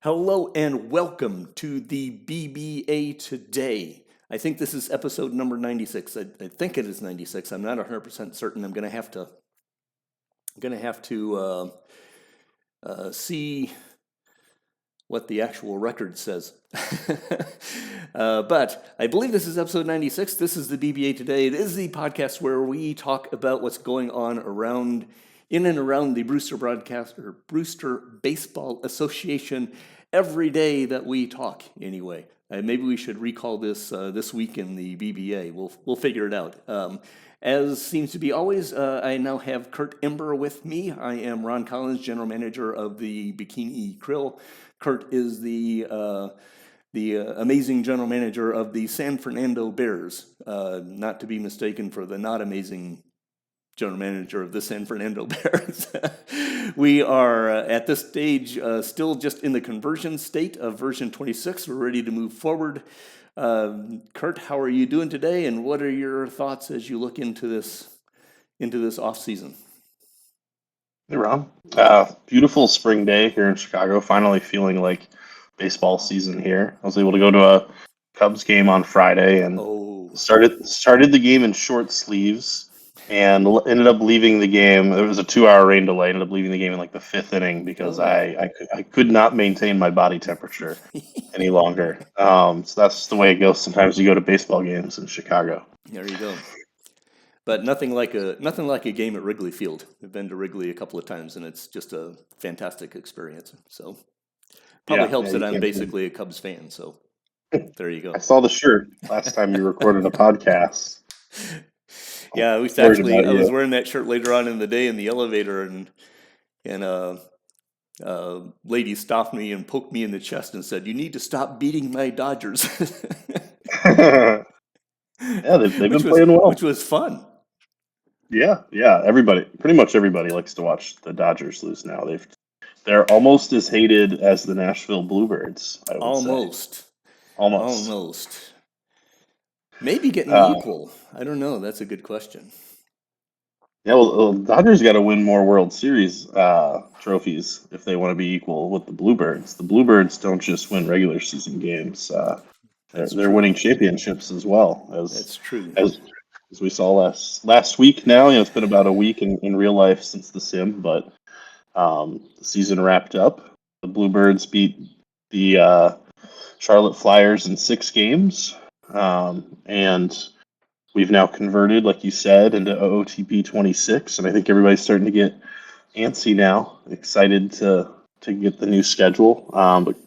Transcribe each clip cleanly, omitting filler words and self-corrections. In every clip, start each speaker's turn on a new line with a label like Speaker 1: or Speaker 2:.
Speaker 1: Hello and welcome to the BBA today. I think this is episode number 96. I think it is 96. I'm not 100% certain. I'm going to have to see what the actual record says. But I believe this is episode 96. This is the BBA today. It is the podcast where we talk about what's going on in and around the Brewster Baseball Association every day that we talk. Anyway, maybe we should recall this this week in the BBA. We'll figure it out. As seems to be always, I now have Kurt Imber with me. I am Ron Collins, general manager of the Bikini Krill. Kurt is the amazing general manager of the San Fernando Bears, not to be mistaken for the not amazing general manager of the San Fernando Bears. We are at this stage still just in the conversion state of version 26. We're ready to move forward. Kurt, how are you doing today, and what are your thoughts as you look into this off season?
Speaker 2: Hey, Ron. Beautiful spring day here in Chicago. Finally feeling like baseball season here. I was able to go to a Cubs game on Friday and started the game in short sleeves and ended up leaving the game. It was a 2-hour rain delay. Ended up leaving the game in like the 5th inning because I could not maintain my body temperature any longer. So that's the way it goes. Sometimes you go to baseball games in Chicago.
Speaker 1: There you go. But nothing like a game at Wrigley Field. I've been to Wrigley a couple of times, and it's just a fantastic experience. So probably helps that I'm basically a Cubs fan. So there you go.
Speaker 2: I saw the shirt last time you recorded a podcast.
Speaker 1: Yeah, I was wearing that shirt later on in the day in the elevator, and a lady stopped me and poked me in the chest and said, "You need to stop beating my Dodgers."
Speaker 2: Yeah, they've been playing well,
Speaker 1: which was fun.
Speaker 2: Yeah. Pretty much everybody likes to watch the Dodgers lose now. They're almost as hated as the Nashville Bluebirds. I would say. Almost.
Speaker 1: Maybe getting equal. I don't know. That's a good question.
Speaker 2: Yeah, well, Dodgers got to win more World Series trophies if they want to be equal with the Bluebirds. The Bluebirds don't just win regular season games. They're winning championships as well.
Speaker 1: That's true.
Speaker 2: As we saw last week now, it's been about a week in real life since the sim, but the season wrapped up. The Bluebirds beat the Charlotte Flyers in 6 games, and we've now converted, like you said, into OOTP 26, and I think everybody's starting to get antsy now, excited to get the new schedule. But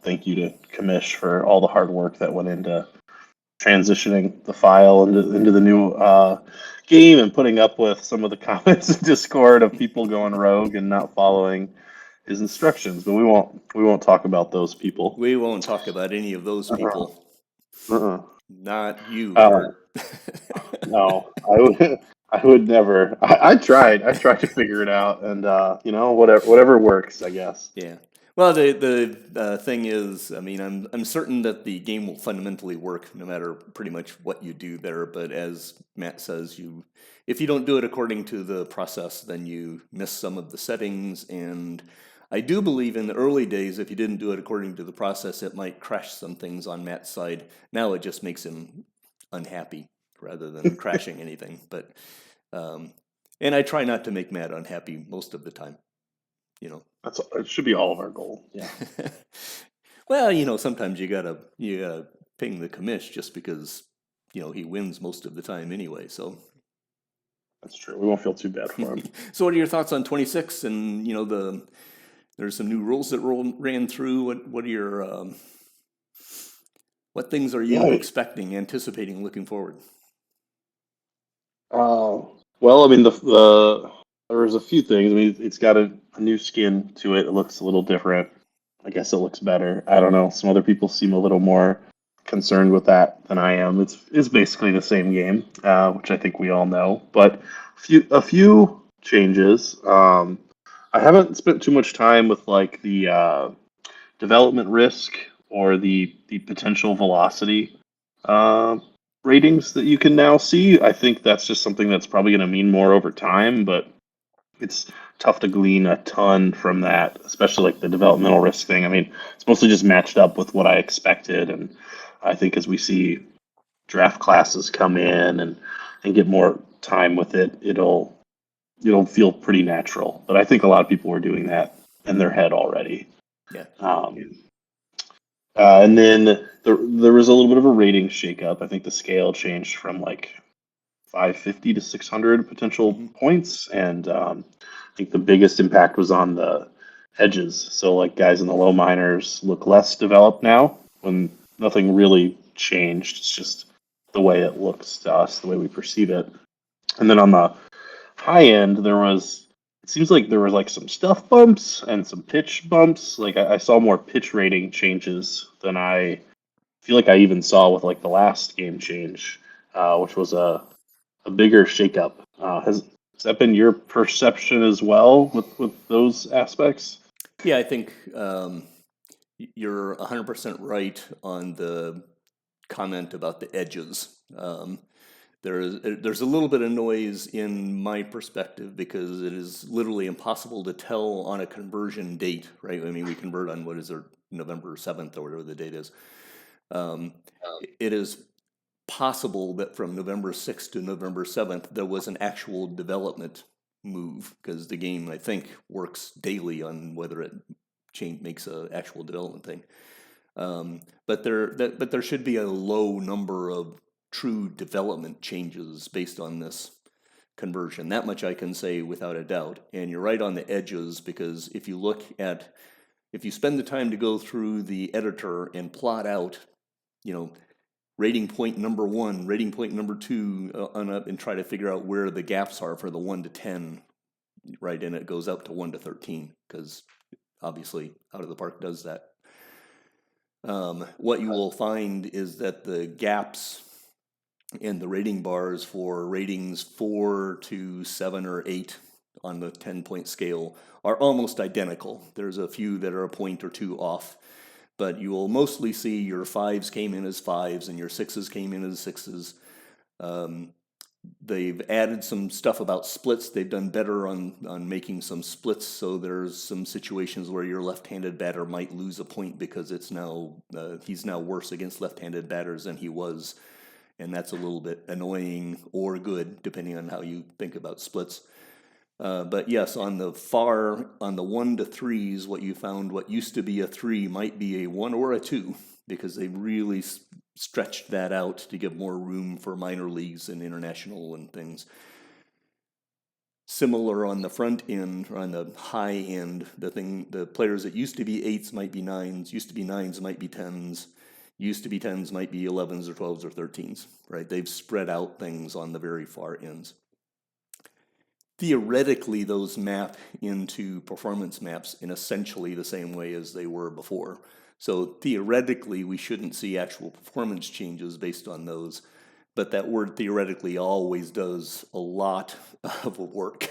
Speaker 2: thank you to Kamish for all the hard work that went into transitioning the file into the new game and putting up with some of the comments in Discord of people going rogue and not following his instructions. But we won't talk about those people.
Speaker 1: We won't talk about any of those people. Not you.
Speaker 2: No, I would never. I tried to figure it out, and whatever works, I guess.
Speaker 1: Yeah. Well, the thing is, I mean, I'm certain that the game will fundamentally work no matter pretty much what you do there. But as Matt says, if you don't do it according to the process, then you miss some of the settings. And I do believe in the early days, if you didn't do it according to the process, it might crash some things on Matt's side. Now it just makes him unhappy rather than crashing anything. But and I try not to make Matt unhappy most of the time.
Speaker 2: It should be all of our goal. Yeah.
Speaker 1: Well, sometimes you gotta ping the commish just because he wins most of the time anyway. So
Speaker 2: that's true. We won't feel too bad for him.
Speaker 1: So, what are your thoughts on 26? And there's some new rules that ran through. What are your what things are you anticipating, looking forward?
Speaker 2: Well, I mean there was a few things. I mean, it's got a new skin to it. It looks a little different. I guess it looks better. I don't know. Some other people seem a little more concerned with that than I am. It's basically the same game, which I think we all know. But a few changes. I haven't spent too much time with like the development risk or the potential velocity ratings that you can now see. I think that's just something that's probably going to mean more over time, but it's tough to glean a ton from that, especially like the developmental risk thing. I mean, it's mostly just matched up with what I expected, and I think as we see draft classes come in and get more time with it, it'll feel pretty natural. But I think a lot of people were doing that in their head already.
Speaker 1: Yeah.
Speaker 2: Um, and then there was a little bit of a rating shakeup. I think the scale changed from like 550 to 600 potential
Speaker 1: Mm-hmm.
Speaker 2: points, and I think the biggest impact was on the edges. So like guys in the low minors look less developed now when nothing really changed. It's just the way it looks to us, the way we perceive it. And then on the high end, it seems like there was like some stuff bumps and some pitch bumps. Like I saw more pitch rating changes than I feel like I even saw with like the last game change, which was a bigger shakeup. Has that been your perception as well with those aspects?
Speaker 1: Yeah, I think you're 100% right on the comment about the edges. There's a little bit of noise in my perspective because it is literally impossible to tell on a conversion date, right? I mean, we convert on what is there, November 7th or whatever the date is. It is possible that from November 6th to November 7th, there was an actual development move because the game, I think, works daily on whether it makes an actual development thing. But there should be a low number of true development changes based on this conversion. That much I can say without a doubt. And you're right on the edges because if you spend the time to go through the editor and plot out, rating point number 1, rating point number 2, on up, and try to figure out where the gaps are for the 1 to 10, right? And it goes up to 1 to 13 because obviously Out of the Park does that. What you will find is that the gaps in the rating bars for ratings 4 to 7 or 8 on the 10-point scale are almost identical. There's a few that are a point or two off, but you will mostly see your 5s came in as 5s and your 6s came in as 6s. They've added some stuff about splits. They've done better on making some splits, so there's some situations where your left-handed batter might lose a point because he's now worse against left-handed batters than he was, and that's a little bit annoying or good, depending on how you think about splits. But yes, on the 1 to 3s, what you found, what used to be a 3 might be a 1 or a 2, because they really stretched that out to give more room for minor leagues and international and things. Similar on the front end, or on the high end, the players that used to be 8s might be 9s, used to be 9s might be 10s, used to be 10s might be 11s or 12s or 13s, right? They've spread out things on the very far ends. Theoretically, those map into performance maps in essentially the same way as they were before. So theoretically, we shouldn't see actual performance changes based on those. But that word theoretically always does a lot of work.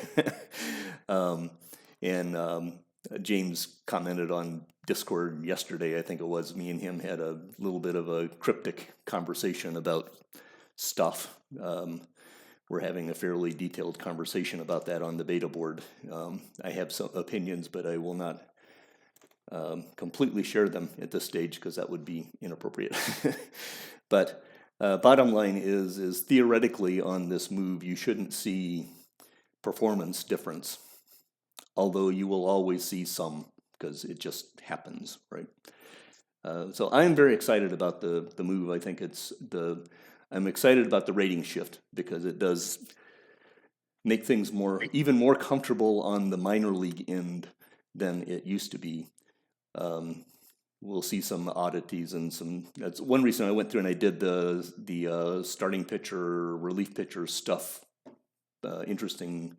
Speaker 1: James commented on Discord yesterday, I think it was, me and him had a little bit of a cryptic conversation about stuff. We're having a fairly detailed conversation about that on the beta board. I have some opinions, but I will not completely share them at this stage because that would be inappropriate. But bottom line is theoretically on this move, you shouldn't see performance difference, although you will always see some because it just happens, right? So I'm very excited about the move. I think I'm excited about the rating shift because it does make things even more comfortable on the minor league end than it used to be. We'll see some oddities and that's one reason I went through and I did the starting pitcher, relief pitcher stuff, interesting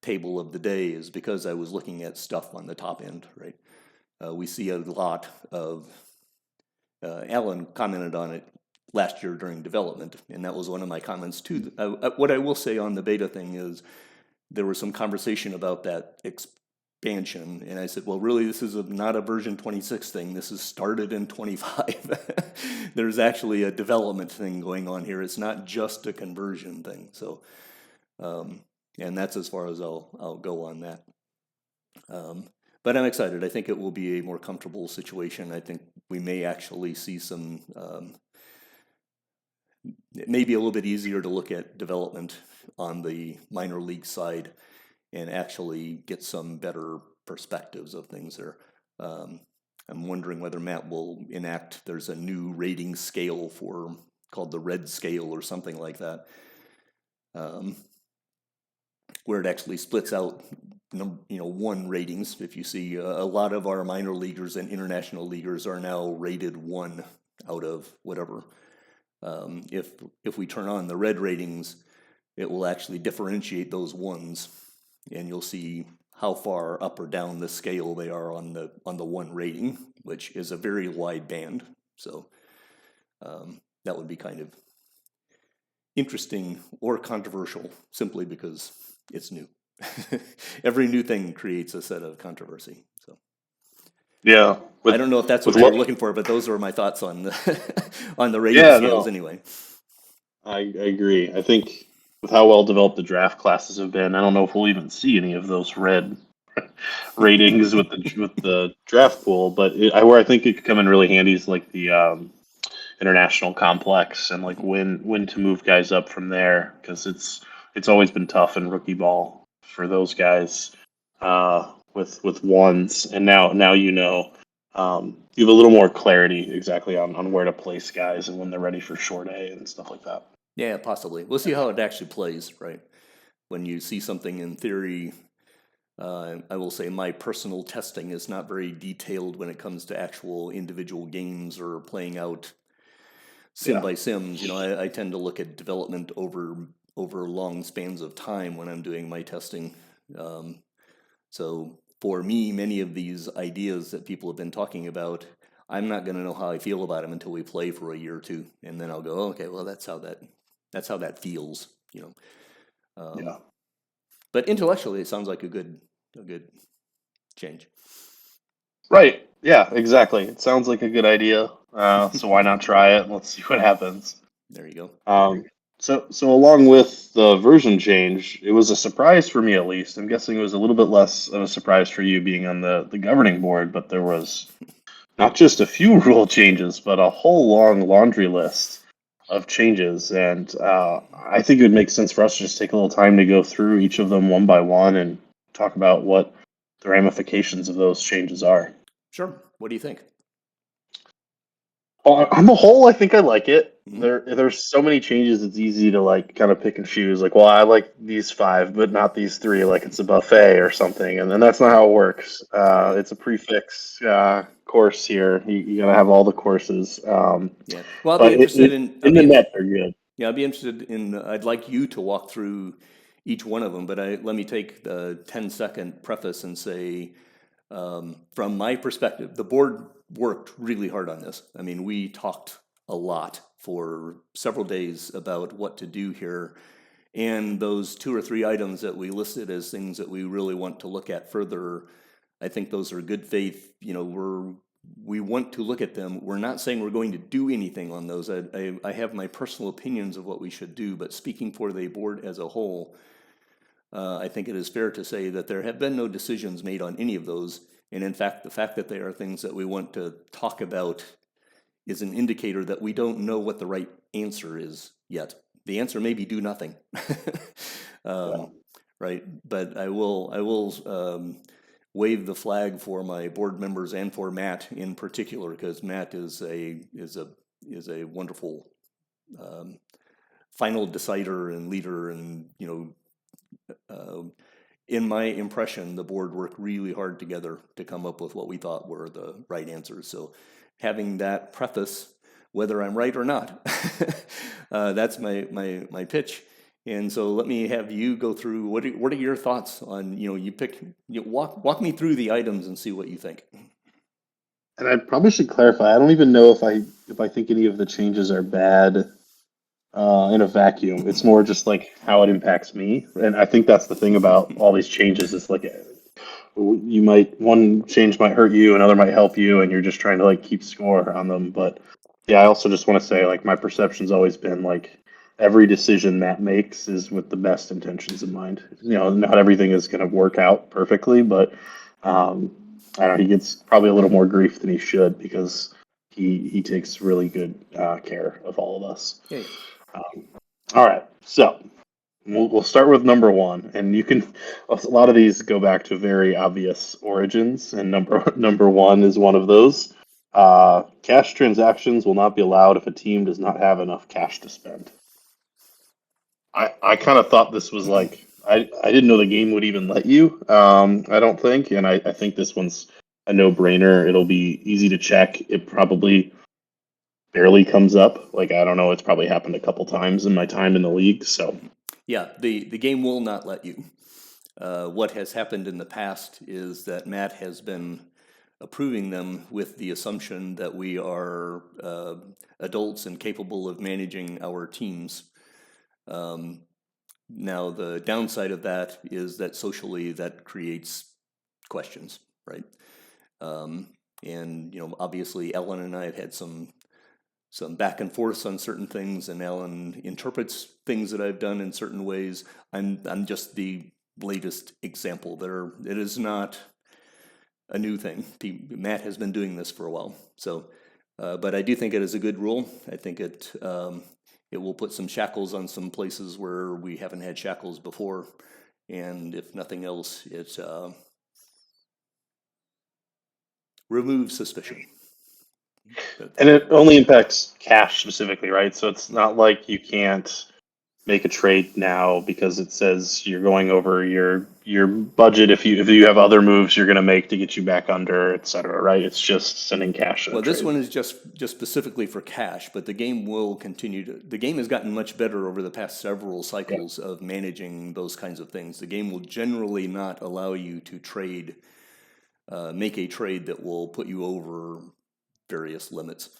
Speaker 1: table of the day is because I was looking at stuff on the top end, right? We see a lot of, Alan commented on it last year during development, and that was one of my comments too. What I will say on the beta thing is there was some conversation about that expansion, and I said, well, really, this is not a version 26 thing. This is started in 25. There's actually a development thing going on here. It's not just a conversion thing. So, and that's as far as I'll go on that. But I'm excited. I think it will be a more comfortable situation. I think we may actually see some, it may be a little bit easier to look at development on the minor league side and actually get some better perspectives of things there. I'm wondering whether Matt will enact, there's a new rating scale called the red scale or something like that, where it actually splits out, one ratings. If you see a lot of our minor leaguers and international leaguers are now rated 1 out of whatever. If we turn on the red ratings, it will actually differentiate those ones, and you'll see how far up or down the scale they are on the 1 rating, which is a very wide band. So that would be kind of interesting or controversial, simply because it's new. Every new thing creates a set of controversy. So
Speaker 2: Yeah.
Speaker 1: I don't know if that's what you're looking for, but those are my thoughts on the rating scales anyway.
Speaker 2: I agree. I think with how well developed the draft classes have been, I don't know if we'll even see any of those red ratings with the draft pool. But where I think it could come in really handy is like the international complex and like when to move guys up from there, because it's always been tough in rookie ball for those guys with ones, and now you have a little more clarity exactly on where to place guys and when they're ready for short A and stuff like that.
Speaker 1: Yeah, possibly. We'll see how it actually plays, right? When you see something in theory, I will say my personal testing is not very detailed when it comes to actual individual games or playing out sim by sims. I tend to look at development over long spans of time when I'm doing my testing. So for me, many of these ideas that people have been talking about, I'm not going to know how I feel about them until we play for a year or two, and then I'll go, okay, well, that's how that feels.
Speaker 2: Yeah.
Speaker 1: But intellectually, it sounds like a good change.
Speaker 2: Right. Yeah, exactly. It sounds like a good idea. So why not try it? Let's see what happens.
Speaker 1: There you go.
Speaker 2: So along with the version change, it was a surprise for me at least. I'm guessing it was a little bit less of a surprise for you being on the governing board, but there was not just a few rule changes, but a whole long laundry list of changes. And I think it would make sense for us to just take a little time to go through each of them one by one and talk about what the ramifications of those changes are.
Speaker 1: Sure. What do you think?
Speaker 2: Well, on the whole, I think I like it.
Speaker 1: Mm-hmm.
Speaker 2: There's so many changes, it's easy to like kind of pick and choose. Like, well, I like these 5, but not these 3. Like it's a buffet or something, and then that's not how it works. It's a prefix course here. You gotta have all the courses.
Speaker 1: Yeah. Well, I'll
Speaker 2: But
Speaker 1: be interested in
Speaker 2: the net, they're good.
Speaker 1: Yeah, I'd be interested in. I'd like you to walk through each one of them, but let me take the 10-second preface and say, from my perspective, the board worked really hard on this. I mean, we talked a lot for several days about what to do here, and those 2 or 3 items that we listed as things that we really want to look at further, I think those are good faith. We want to look at them. We're not saying we're going to do anything on those. I have my personal opinions of what we should do, but speaking for the board as a whole, I think it is fair to say that there have been no decisions made on any of those. And in fact, the fact that they are things that we want to talk about is an indicator that we don't know what the right answer is yet. The answer may be do nothing, right? But I will wave the flag for my board members and for Matt in particular, because Matt is a wonderful final decider and leader, and in my impression, the board worked really hard together to come up with what we thought were the right answers. So having that preface, whether I'm right or not, that's my pitch. And so let me have you go through, what are your thoughts on, walk me through the items and see what you think.
Speaker 2: And I probably should clarify, I don't even know if I think any of the changes are bad in a vacuum. It's more just like how it impacts me. And I think that's the thing about all these changes. It's like one change might hurt you, another might help you, and you're just trying to like keep score on them. But yeah, I also just want to say, like, my perception's always been like every decision Matt makes is with the best intentions in mind. Not everything is going to work out perfectly, but I don't know, he gets probably a little more grief than he should because he takes really good care of all of us.
Speaker 1: Yeah.
Speaker 2: Um, all right, so we'll start with number one, and you can. A lot of these go back to very obvious origins, and number one is one of those. Cash transactions will not be allowed if a team does not have enough cash to spend. I kind of thought this was like I didn't know the game would even let you. I don't think, and I think this one's a no-brainer. It'll be easy to check. It probably barely comes up. Like I don't know, it's probably happened a couple times in my time in the league. So
Speaker 1: Yeah, the game will not let you. What has happened in the past is that Matt has been approving them with the assumption that we are adults and capable of managing our teams. Now, the downside of that is that socially that creates questions, right? And obviously, Ellen and I have had some back and forths on certain things, and Ellen interprets things that I've done in certain ways. I'm just the latest example. It is not a new thing. Matt has been doing this for a while, so but I do think it is a good rule. I think it will put some shackles on some places where we haven't had shackles before, and if nothing else, it removes suspicion.
Speaker 2: and it only impacts cash specifically, right? So it's not like you can't make a trade now because it says you're going over your budget if you have other moves you're going to make to get you back under, et cetera, right? It's just sending cash in
Speaker 1: Well,
Speaker 2: a
Speaker 1: this
Speaker 2: trade.
Speaker 1: one is just specifically for cash, but the game will continue to. The game has gotten much better over the past several cycles of managing those kinds of things. The game will generally not allow you to trade, make a trade that will put you over various limits.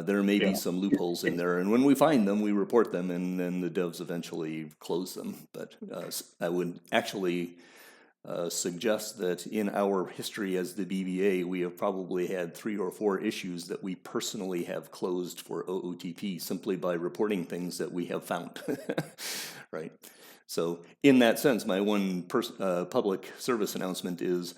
Speaker 1: There may be some loopholes in there, and when we find them, we report them, and then the devs eventually close them. But I would actually suggest that in our history as the BBA, we have probably had 3 or 4 issues that we personally have closed for OOTP simply by reporting things that we have found, right? So in that sense, my one public service announcement is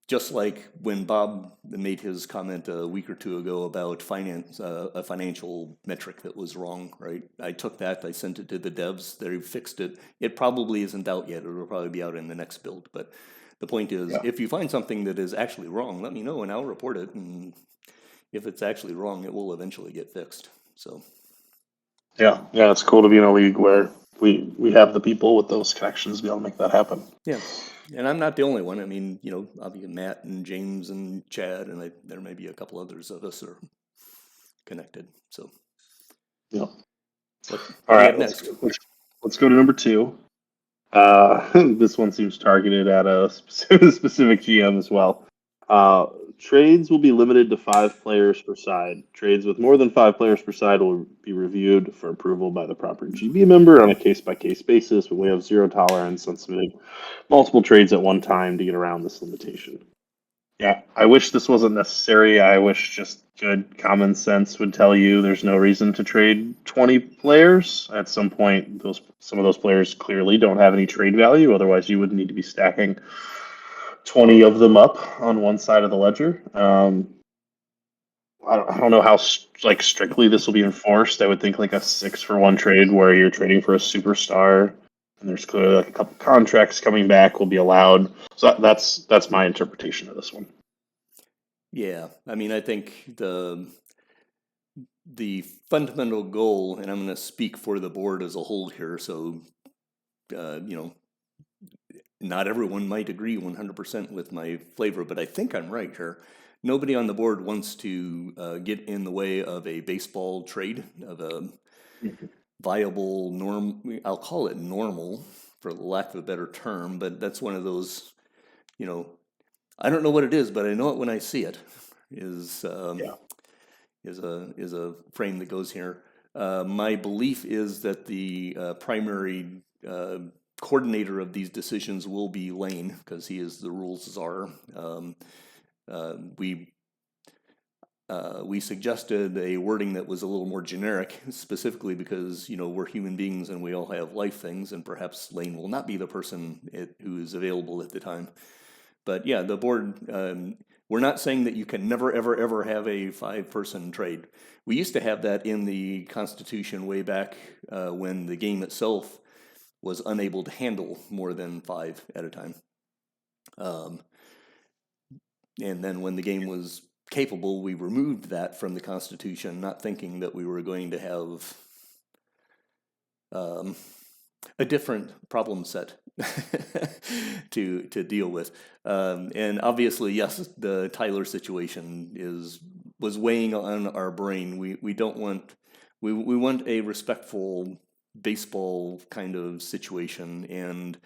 Speaker 1: just like when Bob made his comment a week or two ago about a financial metric that was wrong, right? I took that, I sent it to the devs, they fixed it. It probably isn't out yet. It'll probably be out in the next build. But the point is, if you find something that is actually wrong, let me know and I'll report it. And if it's actually wrong, it will eventually get fixed. So
Speaker 2: Yeah, it's cool to be in a league where we have the people with those connections to be able to make that happen.
Speaker 1: Yeah. And I'm not the only one. I mean, obviously Matt and James and Chad, and there may be a couple others of us are connected. So,
Speaker 2: Yeah.
Speaker 1: What
Speaker 2: All
Speaker 1: do you
Speaker 2: right,
Speaker 1: have next?
Speaker 2: let's go to number 2. This one seems targeted at a specific GM as well. Trades will be limited to 5 players per side. Trades with more than 5 players per side will be reviewed for approval by the proper GB member on a case-by-case basis, but we have 0 tolerance on submitting multiple trades at one time to get around this limitation. Yeah, I wish this wasn't necessary. I wish just good common sense would tell you there's no reason to trade 20 players. At some point, some of those players clearly don't have any trade value. Otherwise, you would need to be stacking 20 of them up on one side of the ledger. I don't know how strictly this will be enforced. I would think like a 6-for-1 trade where you're trading for a superstar and there's clearly like a couple contracts coming back will be allowed. So that's my interpretation of this one.
Speaker 1: Yeah, I mean, I think the fundamental goal, and I'm going to speak for the board as a whole here, so not everyone might agree 100% with my flavor, but I think I'm right here. Nobody on the board wants to get in the way of a baseball trade, of a viable I'll call it normal, for lack of a better term, but that's one of those, I don't know what it is, but I know it when I see it, is a frame that goes here. My belief is that the primary coordinator of these decisions will be Lane, because he is the rules czar. We suggested a wording that was a little more generic, specifically because we're human beings and we all have life things, and perhaps Lane will not be the person who is available at the time. But yeah, the board, we're not saying that you can never, ever, ever have a 5-person trade. We used to have that in the Constitution way back when the game itself was unable to handle more than 5 at a time. And then when the game was capable, we removed that from the Constitution, not thinking that we were going to have a different problem set to deal with. And obviously, yes, the Tyler situation was weighing on our brain. We don't want we want a respectful baseball kind of situation. And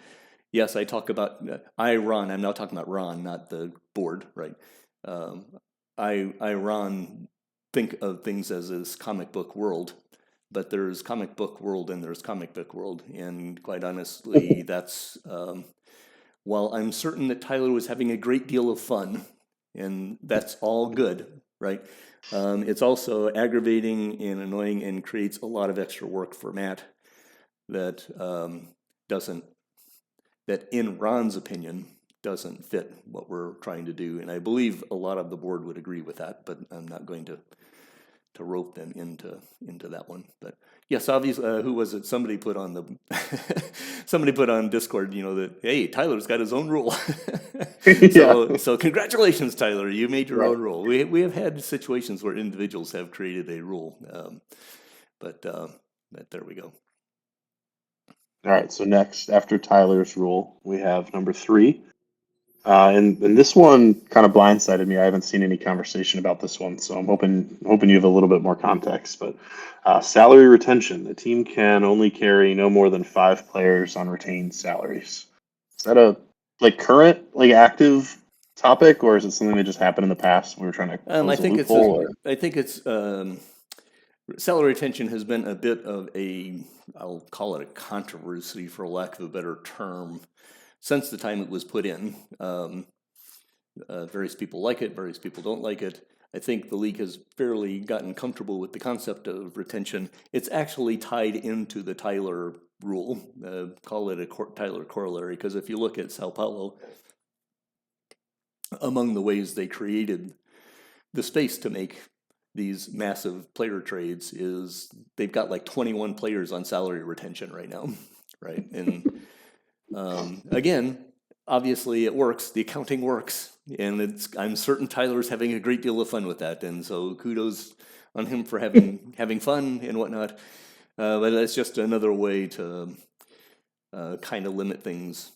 Speaker 1: yes, I talk about Ron. I'm now talking about Ron, not the board, right? Ron, think of things as this comic book world, but there's comic book world and there's comic book world, and quite honestly, that's while I'm certain that Tyler was having a great deal of fun, and that's all good, right? It's also aggravating and annoying and creates a lot of extra work for Matt that that in Ron's opinion doesn't fit what we're trying to do. And I believe a lot of the board would agree with that, but I'm not going to rope them into that one. But yes, obviously, who was it? Somebody put on Discord, that, hey, Tyler's got his own rule. So congratulations, Tyler, you made your own rule. We have had situations where individuals have created a rule, but there we go.
Speaker 2: All right, so next, after Tyler's rule, we have number 3. And this one kind of blindsided me. I haven't seen any conversation about this one, so I'm hoping you have a little bit more context. But salary retention. The team can only carry no more than 5 players on retained salaries. Is that a current active topic, or is it something that just happened in the past? We were trying to close
Speaker 1: I think
Speaker 2: a loophole,
Speaker 1: it's salary retention has been a bit of I'll call it a controversy, for lack of a better term, since the time it was put in. Various people like it, various people don't like it. I think the league has fairly gotten comfortable with the concept of retention. It's actually tied into the Tyler rule. Call it a Tyler corollary, because if you look at Sao Paulo, among the ways they created the space to make these massive player trades is they've got like 21 players on salary retention right now, right? And again, obviously it works. The accounting works, and I'm certain Tyler's having a great deal of fun with that. And so kudos on him for having fun and whatnot. But that's just another way to kind of limit things.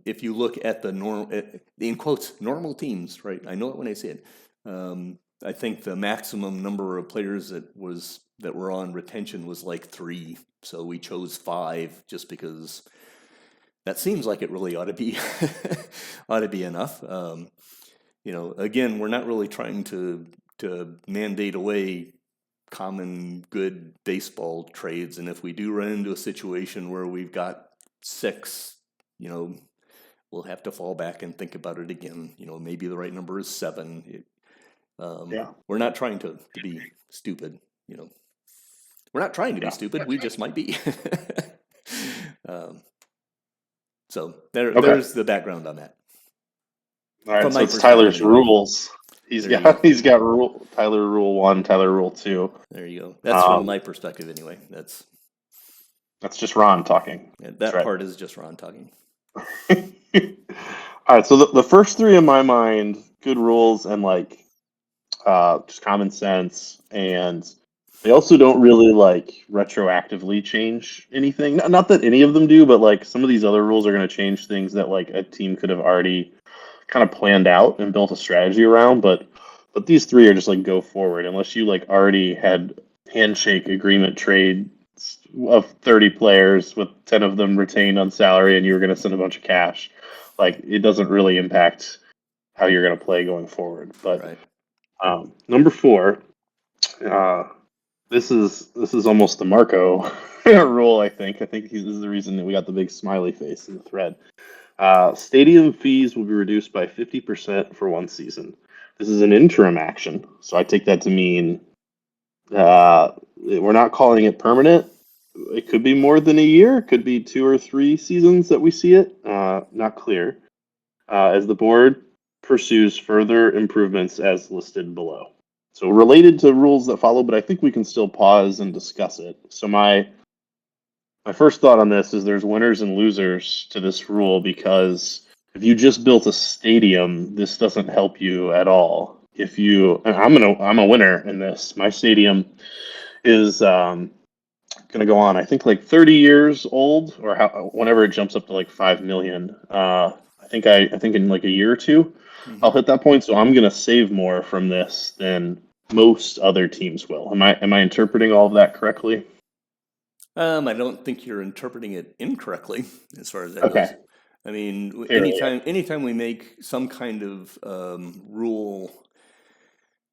Speaker 1: If you look at the in quotes, normal teams, right? I know it when I say it. I think the maximum number of players that were on retention was like 3. So we chose 5 just because that seems like it really ought to be enough. Again, we're not really trying to mandate away common good baseball trades, and if we do run into a situation where we've got 6, we'll have to fall back and think about it again. Maybe the right number is 7. We're not trying to be stupid. We're not trying to be stupid. We just might be. So there's the background on that.
Speaker 2: All right, so it's Tyler's rules. He's got Tyler Rule 1, Tyler Rule 2.
Speaker 1: There you go. That's from my perspective anyway. That's
Speaker 2: just Ron talking.
Speaker 1: Yeah, that part is just Ron talking.
Speaker 2: All right, so the first 3 in my mind, good rules and just common sense, and they also don't really retroactively change anything. Not that any of them do, but some of these other rules are going to change things that a team could have already kind of planned out and built a strategy around. But these 3 are just go forward, unless you already had handshake agreement trade of 30 players with 10 of them retained on salary, and you were going to send a bunch of cash. It doesn't really impact how you're going to play going forward. But
Speaker 1: right.
Speaker 2: Number 4, this is almost the Marco rule. I think this is the reason that we got the big smiley face in the thread. Stadium fees will be reduced by 50% for 1 season. This is an interim action, so I take that to mean we're not calling it permanent. It could be more than a year. It could be 2 or 3 seasons that we see it. Not clear. as the board pursues further improvements as listed below. So related to rules that follow, but I think we can still pause and discuss it. So my first thought on this is there's winners and losers to this rule, because if you just built a stadium, this doesn't help you at all. If you, and I'm a winner in this. My stadium is going to go on, I think, like 30 years old, or whenever it jumps up to like 5 million. I think in like a year or two, I'll hit that point. So I'm going to save more from this than most other teams will. Am I interpreting all of that correctly?
Speaker 1: I don't think you're interpreting it incorrectly as far as that
Speaker 2: Okay.
Speaker 1: goes. I mean,
Speaker 2: Fair, yeah.
Speaker 1: anytime we make some kind of rule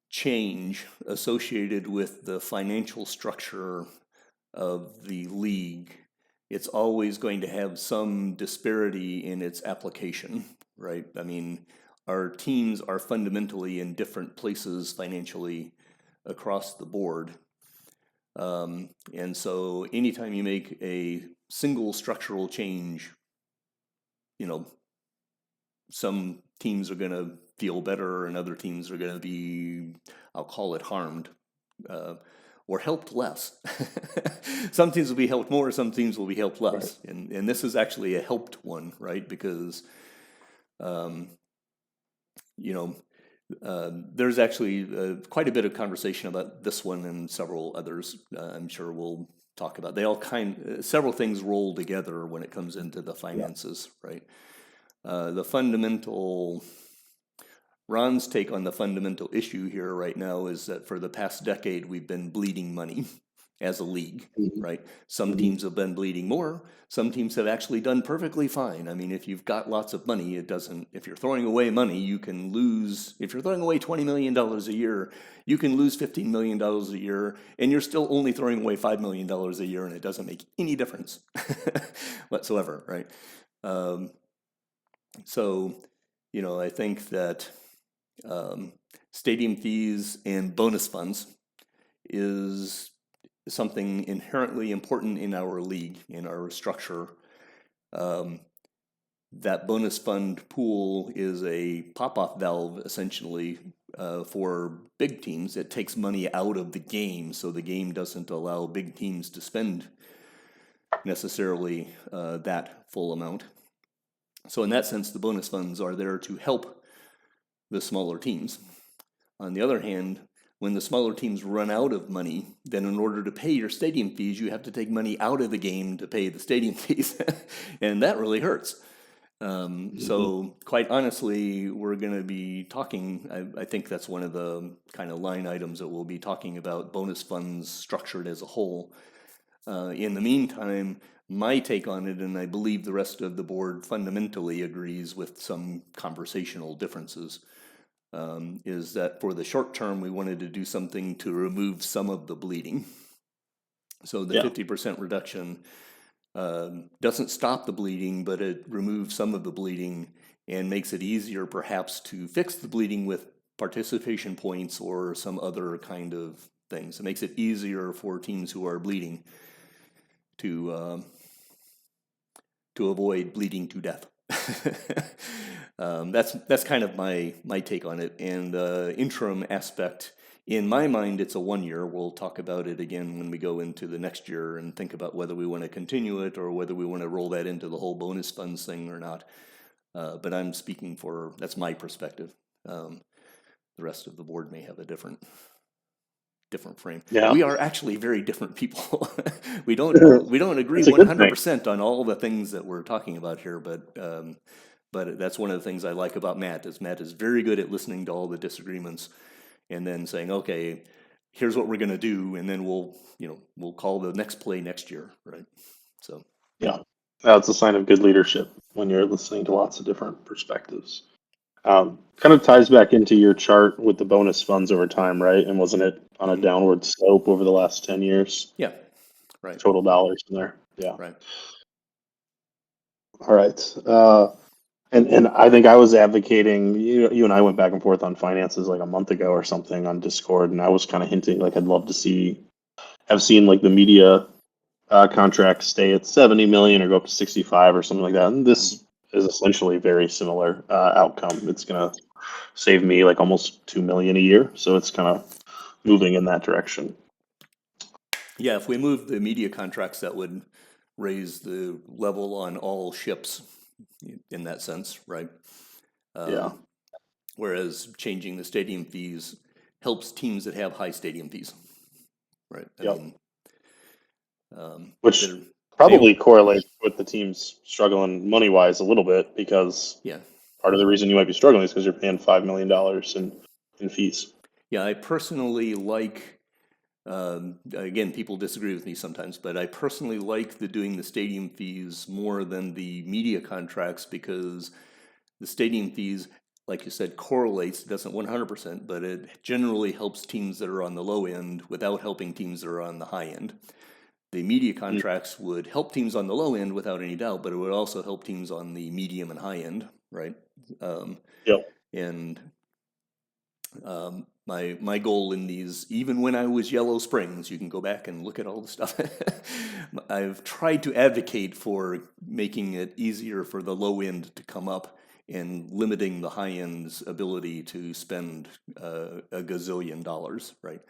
Speaker 1: change associated with the financial structure of the league, it's always going to have some disparity in its application, right? I mean, our teams are fundamentally in different places financially across the board. And so anytime you make a single structural change, you know, some teams are going to feel better and other teams are going to be, I'll call it, harmed or helped less. Some teams will be helped more, some teams will be helped less.
Speaker 2: Right.
Speaker 1: And this is actually a helped one, right? Because, there's actually quite a bit of conversation about this one and several others. I'm sure we'll talk about. They all several things roll together when it comes into the finances, right? Ron's take on the fundamental issue here right now is that for the past decade we've been bleeding money as a league, right? Some teams have been bleeding more. Some teams have actually done perfectly fine. I mean, if you've got lots of money, if you're throwing away money, you can lose. If you're throwing away $20 million a year, you can lose $15 million a year, and you're still only throwing away $5 million a year, and it doesn't make any difference whatsoever, right? So, I think that stadium fees and bonus funds is something inherently important in our league, in our structure. That bonus fund pool is a pop-off valve, essentially, for big teams. It takes money out of the game, so the game doesn't allow big teams to spend necessarily that full amount. So in that sense, the bonus funds are there to help the smaller teams. On the other hand, when the smaller teams run out of money, then in order to pay your stadium fees, you have to take money out of the game to pay the stadium fees. And that really hurts. So quite honestly, we're going to be talking, I think that's one of the kind of line items that we'll be talking about, bonus funds structured as a whole. In the meantime, my take on it, and I believe the rest of the board fundamentally agrees with some conversational differences, is that for the short term, we wanted to do something to remove some of the bleeding. So the 50% reduction doesn't stop the bleeding, but it removes some of the bleeding and makes it easier perhaps to fix the bleeding with participation points or some other kind of things. It makes it easier for teams who are bleeding to avoid bleeding to death. That's kind of my take on it. And the interim aspect, in my mind, it's a 1 year. We'll talk about it again when we go into the next year and think about whether we want to continue it or whether we want to roll that into the whole bonus funds thing or not. But I'm speaking that's my perspective. The rest of the board may have a different frame.
Speaker 2: Yeah.
Speaker 1: We are actually very different people. we don't agree 100% on all the things that we're talking about here, but that's one of the things I like about Matt is very good at listening to all the disagreements and then saying, okay, here's what we're going to do, and then we'll call the next play next year, right? So
Speaker 2: that's a sign of good leadership when you're listening to lots of different perspectives. Kind of ties back into your chart with the bonus funds over time, right? And wasn't it on a downward slope over the last 10 years?
Speaker 1: Yeah, right.
Speaker 2: Total dollars in there. Yeah.
Speaker 1: Right.
Speaker 2: All right. And I think I was advocating, you and I went back and forth on finances like a month ago or something on Discord, and I was kind of hinting like I'd love to have seen like the media contract stay at 70 million or go up to 65 or something like that. And this is essentially very similar outcome. It's going to save me like almost $2 million a year, so it's kind of moving in that direction.
Speaker 1: Yeah, if we move the media contracts, that would raise the level on all ships in that sense, right?
Speaker 2: Yeah,
Speaker 1: Whereas changing the stadium fees helps teams that have high stadium fees, right? I
Speaker 2: yep.
Speaker 1: mean,
Speaker 2: Which
Speaker 1: they're, they,
Speaker 2: probably correlates with the teams struggling money wise a little bit, because
Speaker 1: yeah,
Speaker 2: part of the reason you might be struggling is because you're paying $5 million in fees.
Speaker 1: yeah. I personally like. Again, people disagree with me sometimes, but I personally like doing the stadium fees more than the media contracts, because the stadium fees, like you said, correlates. It doesn't 100%, but it generally helps teams that are on the low end without helping teams that are on the high end. The media
Speaker 2: Mm,
Speaker 1: contracts would help teams on the low end without any doubt, but it would also help teams on the medium and high end, right? Um,
Speaker 2: yep.
Speaker 1: and my goal in these, even when I was Yellow Springs, you can go back and look at all the stuff. I've tried to advocate for making it easier for the low end to come up and limiting the high end's ability to spend a gazillion dollars, right?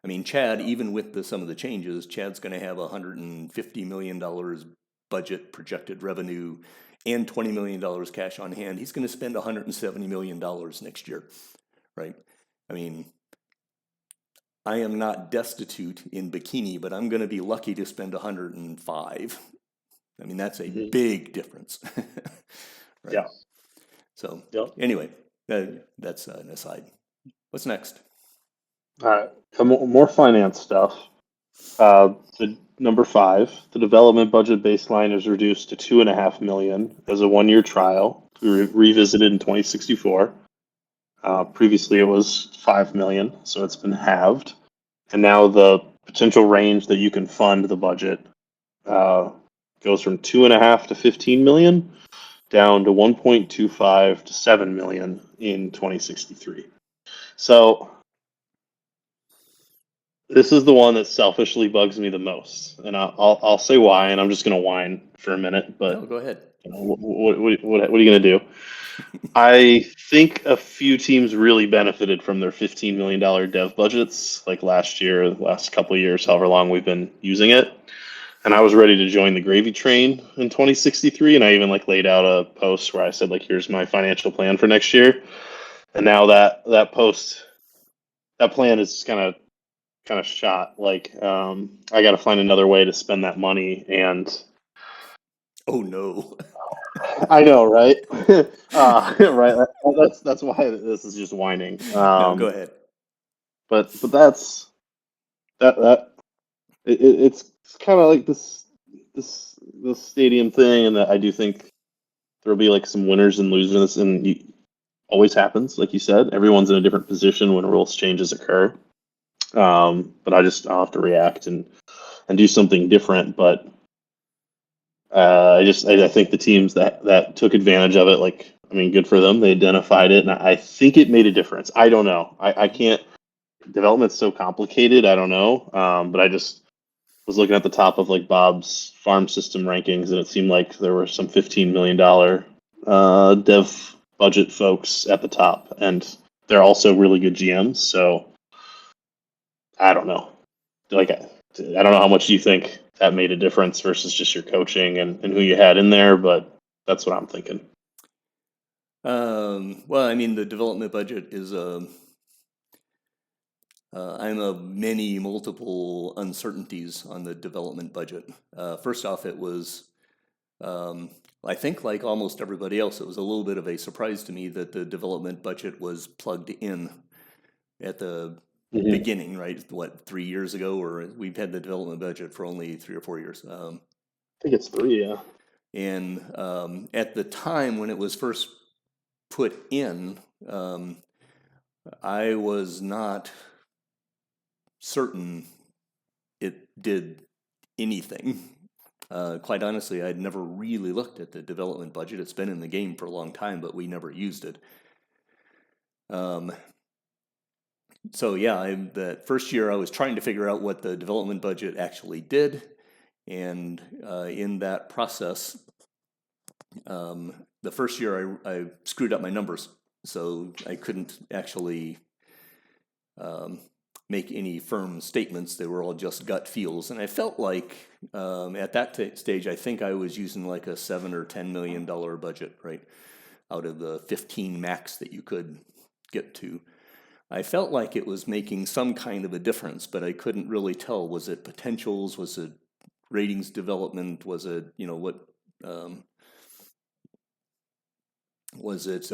Speaker 1: I mean, Chad, even with some of the changes, Chad's going to have $150 million budget projected revenue and $20 million cash on hand. He's going to spend $170 million next year, right? I mean, I am not destitute in bikini, but I'm going to be lucky to spend 105. I mean, that's a
Speaker 2: Mhm.
Speaker 1: big difference, right?
Speaker 2: Yeah.
Speaker 1: So
Speaker 2: Yep.
Speaker 1: anyway, that's an aside. What's next?
Speaker 2: All right. Some more finance stuff. The number 5, the development budget baseline is reduced to 2.5 million as a 1-year trial to be revisited in 2064. Previously, it was 5 million, so it's been halved. And now the potential range that you can fund the budget uh, goes from 2.5 to 15 million down to 1.25 to 7 million in 2063. So this is the one that selfishly bugs me the most, and I'll say why, and I'm just gonna whine for a minute.
Speaker 1: No,
Speaker 2: But
Speaker 1: go ahead.
Speaker 2: what are you gonna do? I think a few teams really benefited from their $15 million dev budgets, like last year, last couple of years, however long we've been using it. And I was ready to join the gravy train in 2063, and I even like laid out a post where I said like, "Here's my financial plan for next year." And now that plan is kind of shot. Like, I got to find another way to spend that money, and
Speaker 1: Oh no.
Speaker 2: I know, right? Right. That's why this is just whining.
Speaker 1: No, go ahead.
Speaker 2: But that it's kind of like this stadium thing, and that I do think there'll be like some winners and losers, and always happens, like you said. Everyone's in a different position when rules changes occur. But I'll have to react and do something different. But I think the teams that took advantage of it, like, I mean, good for them. They identified it, and I think it made a difference. I don't know. I can't. Development's so complicated. I don't know. But I just was looking at the top of like Bob's farm system rankings, and it seemed like there were some $15 million dev budget folks at the top, and they're also really good GMs. So I don't know. Like, I don't know how much you think that made a difference versus just your coaching and who you had in there, but that's what I'm thinking.
Speaker 1: Well, I mean, the development budget is I'm of many multiple uncertainties on the development budget. First off, it was, I think, like almost everybody else, it was a little bit of a surprise to me that the development budget was plugged in at the
Speaker 2: Hmm.
Speaker 1: beginning, right? What, 3 years ago, or we've had the development budget for only 3 or 4 years.
Speaker 2: I think it's 3, yeah.
Speaker 1: And at the time when it was first put in, I was not certain it did anything. Quite honestly, I'd never really looked at the development budget. It's been in the game for a long time, but we never used it. Um, so yeah, that first year I was trying to figure out what the development budget actually did, and in that process, the first year I screwed up my numbers, so I couldn't actually make any firm statements. They were all just gut feels, and I felt like at that stage, I think I was using like a $7 or $10 million budget, right, out of the 15 max that you could get to. I felt like it was making some kind of a difference, but I couldn't really tell. Was it potentials? Was it ratings development? Was it, what was it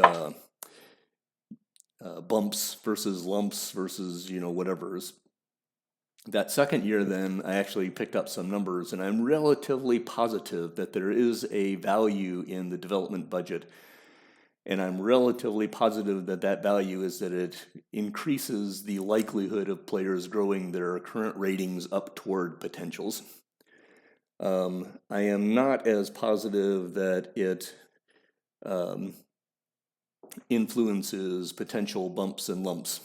Speaker 1: bumps versus lumps versus, whatever's. That second year, then, I actually picked up some numbers, and I'm relatively positive that there is a value in the development budget. And I'm relatively positive that that value is that it increases the likelihood of players growing their current ratings up toward potentials. I am not as positive that it influences potential bumps and lumps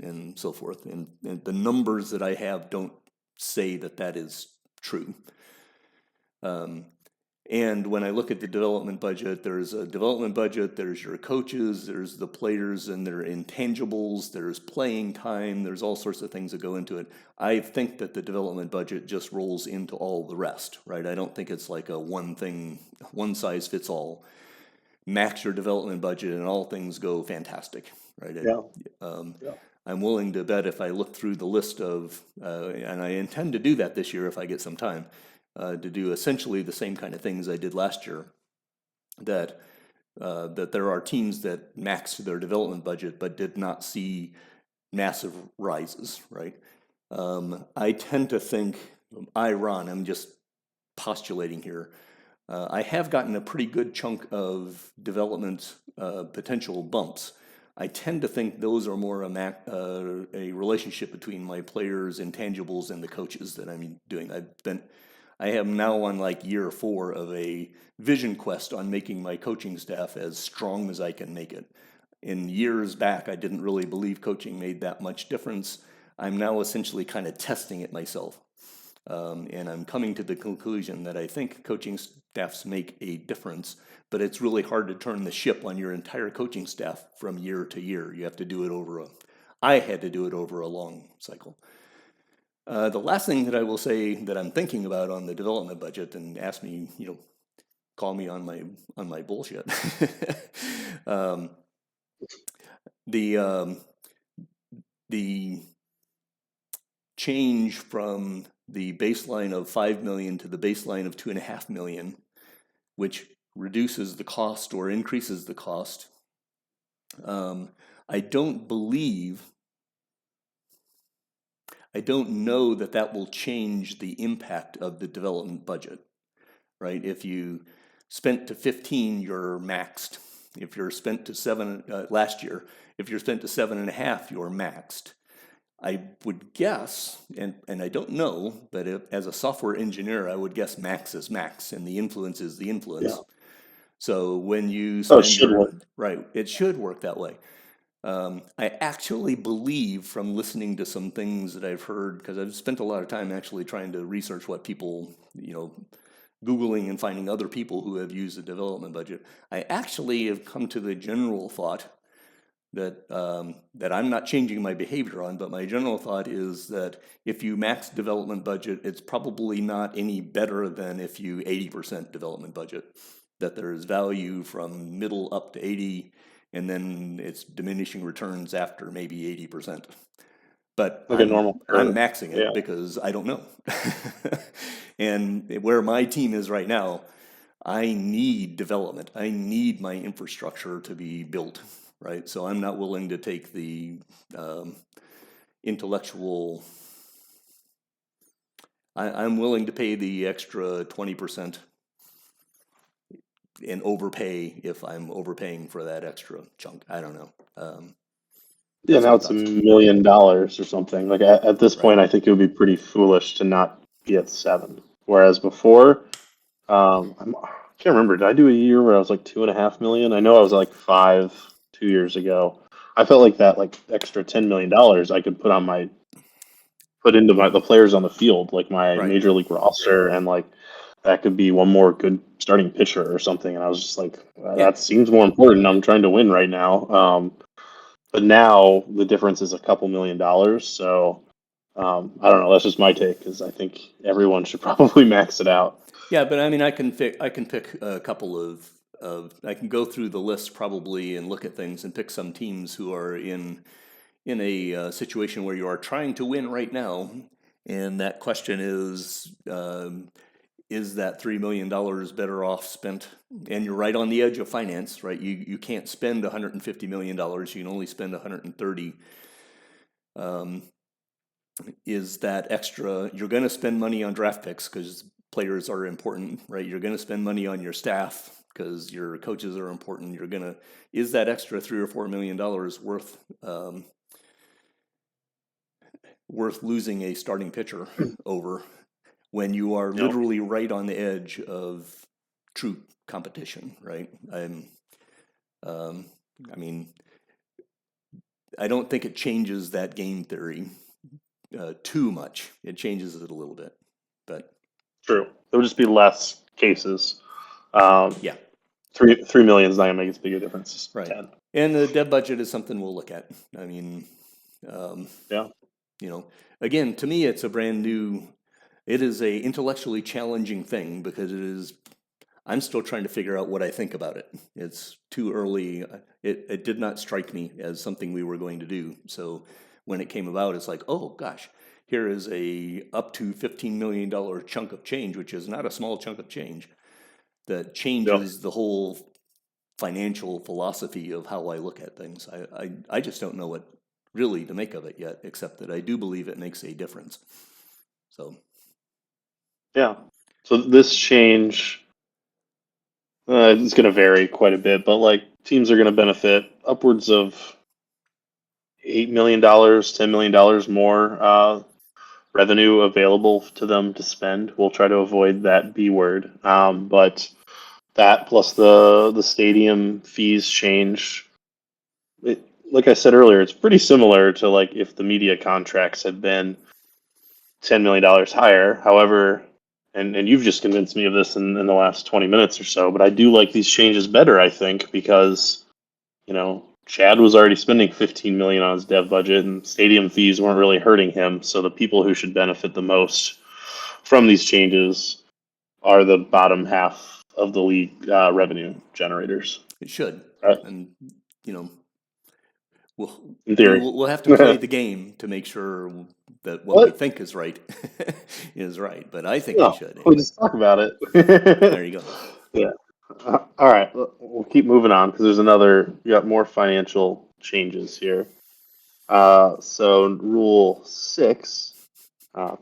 Speaker 1: and so forth. And the numbers that I have don't say that that is true. And when I look at the development budget, there's a development budget, there's your coaches, there's the players and their intangibles, there's playing time, there's all sorts of things that go into it. I think that the development budget just rolls into all the rest, right? I don't think it's like a one thing, one size fits all. Max your development budget and all things go fantastic, right?
Speaker 2: Yeah.
Speaker 1: I'm willing to bet if I look through the list of, and I intend to do that this year if I get some time, to do essentially the same kind of things I did last year, that there are teams that maxed their development budget but did not see massive rises, right? I tend to think, I'm just postulating here, I have gotten a pretty good chunk of development potential bumps. I tend to think those are more a relationship between my players, intangibles, and the coaches that I'm doing. I am now on like year 4 of a vision quest on making my coaching staff as strong as I can make it. In years back, I didn't really believe coaching made that much difference. I'm now essentially kind of testing it myself. And I'm coming to the conclusion that I think coaching staffs make a difference, but it's really hard to turn the ship on your entire coaching staff from year to year. You have to do it I had to do it over a long cycle. The last thing that I will say that I'm thinking about on the development budget, and ask me, call me on my bullshit. The change from the baseline of 5 million to the baseline of 2.5 million, which reduces the cost or increases the cost. I don't know that will change the impact of the development budget, right? If you spent to 15, you're maxed. If you're spent to 7 last year, if you're spent to 7.5, you're maxed. I would guess, and I don't know, but as a software engineer, I would guess max is max, and the influence is the influence. Yeah. So when you spend it should work that way. I actually believe, from listening to some things that I've heard, because I've spent a lot of time actually trying to research what people, Googling and finding other people who have used the development budget, I actually have come to the general thought that I'm not changing my behavior on, but my general thought is that if you max development budget, it's probably not any better than if you 80% development budget, that there is value from middle up to 80, and then it's diminishing returns after maybe 80%. But I'm maxing it because I don't know. And where my team is right now, I need development. I need my infrastructure to be built, right? So I'm not willing to take the intellectual... I'm willing to pay the extra 20% and overpay if I'm overpaying for that extra chunk. I don't know.
Speaker 2: Now it's $1 million or something. Like at this point, I think it would be pretty foolish to not be at 7. Whereas before, I can't remember. Did I do a year where I was like 2.5 million? I know I was like 5 2 years ago. I felt like that extra $10 million I could put into the players on the field, like my major league roster, and that could be one more good starting pitcher or something. And I was just like,
Speaker 1: Yeah.
Speaker 2: that seems more important. I'm trying to win right now. But now the difference is a couple $1,000,000. So I don't know. That's just my take because I think everyone should probably max it out.
Speaker 1: Yeah, but I mean, I can pick a couple of I can go through the list probably and look at things and pick some teams who are in a situation where you are trying to win right now, and that question is that $3 million better off spent? And you're right on the edge of finance, right? You can't spend $150 million. You can only spend 130. Is that extra? You're going to spend money on draft picks because players are important, right? You're going to spend money on your staff because your coaches are important. Is that extra $3 or $4 million worth losing a starting pitcher over when you are
Speaker 2: Yep.
Speaker 1: literally right on the edge of true competition, right? I mean, I don't think it changes that game theory too much. It changes it a little bit, but
Speaker 2: True. There would just be less cases. Um,
Speaker 1: yeah,
Speaker 2: 3 million is not gonna make as big a difference as
Speaker 1: right.
Speaker 2: 10.
Speaker 1: And the dev budget is something we'll look at. I mean,
Speaker 2: Yeah.
Speaker 1: Again, to me, it's a brand new. It is a intellectually challenging thing because I'm still trying to figure out what I think about it. It's too early. It did not strike me as something we were going to do. So when it came about, it's like, oh gosh, here is a up to $15 million chunk of change, which is not a small chunk of change, that
Speaker 2: Yep.
Speaker 1: changes the whole financial philosophy of how I look at things. I just don't know what really to make of it yet, except that I do believe it makes a difference. So
Speaker 2: Yeah. So this change is going to vary quite a bit, but like teams are going to benefit upwards of $8 million, $10 million more revenue available to them to spend. We'll try to avoid that B word, but that plus the stadium fees change. Like I said earlier, it's pretty similar to like if the media contracts had been $10 million higher. However, and you've just convinced me of this in the last 20 minutes or so, but I do like these changes better, I think, because, Chad was already spending 15 million on his dev budget and stadium fees weren't really hurting him. So the people who should benefit the most from these changes are the bottom half of the league revenue generators.
Speaker 1: it should,
Speaker 2: Right?
Speaker 1: and you know, we'll
Speaker 2: In theory.
Speaker 1: we'll have to play the game to make sure that what we
Speaker 2: What?
Speaker 1: think is right is right. But I think we
Speaker 2: No,
Speaker 1: should
Speaker 2: we'll
Speaker 1: anyway.
Speaker 2: just talk about
Speaker 1: There
Speaker 2: it.
Speaker 1: you go.
Speaker 2: Yeah. All right. We'll keep moving on because we got more financial changes here. So Rule 6,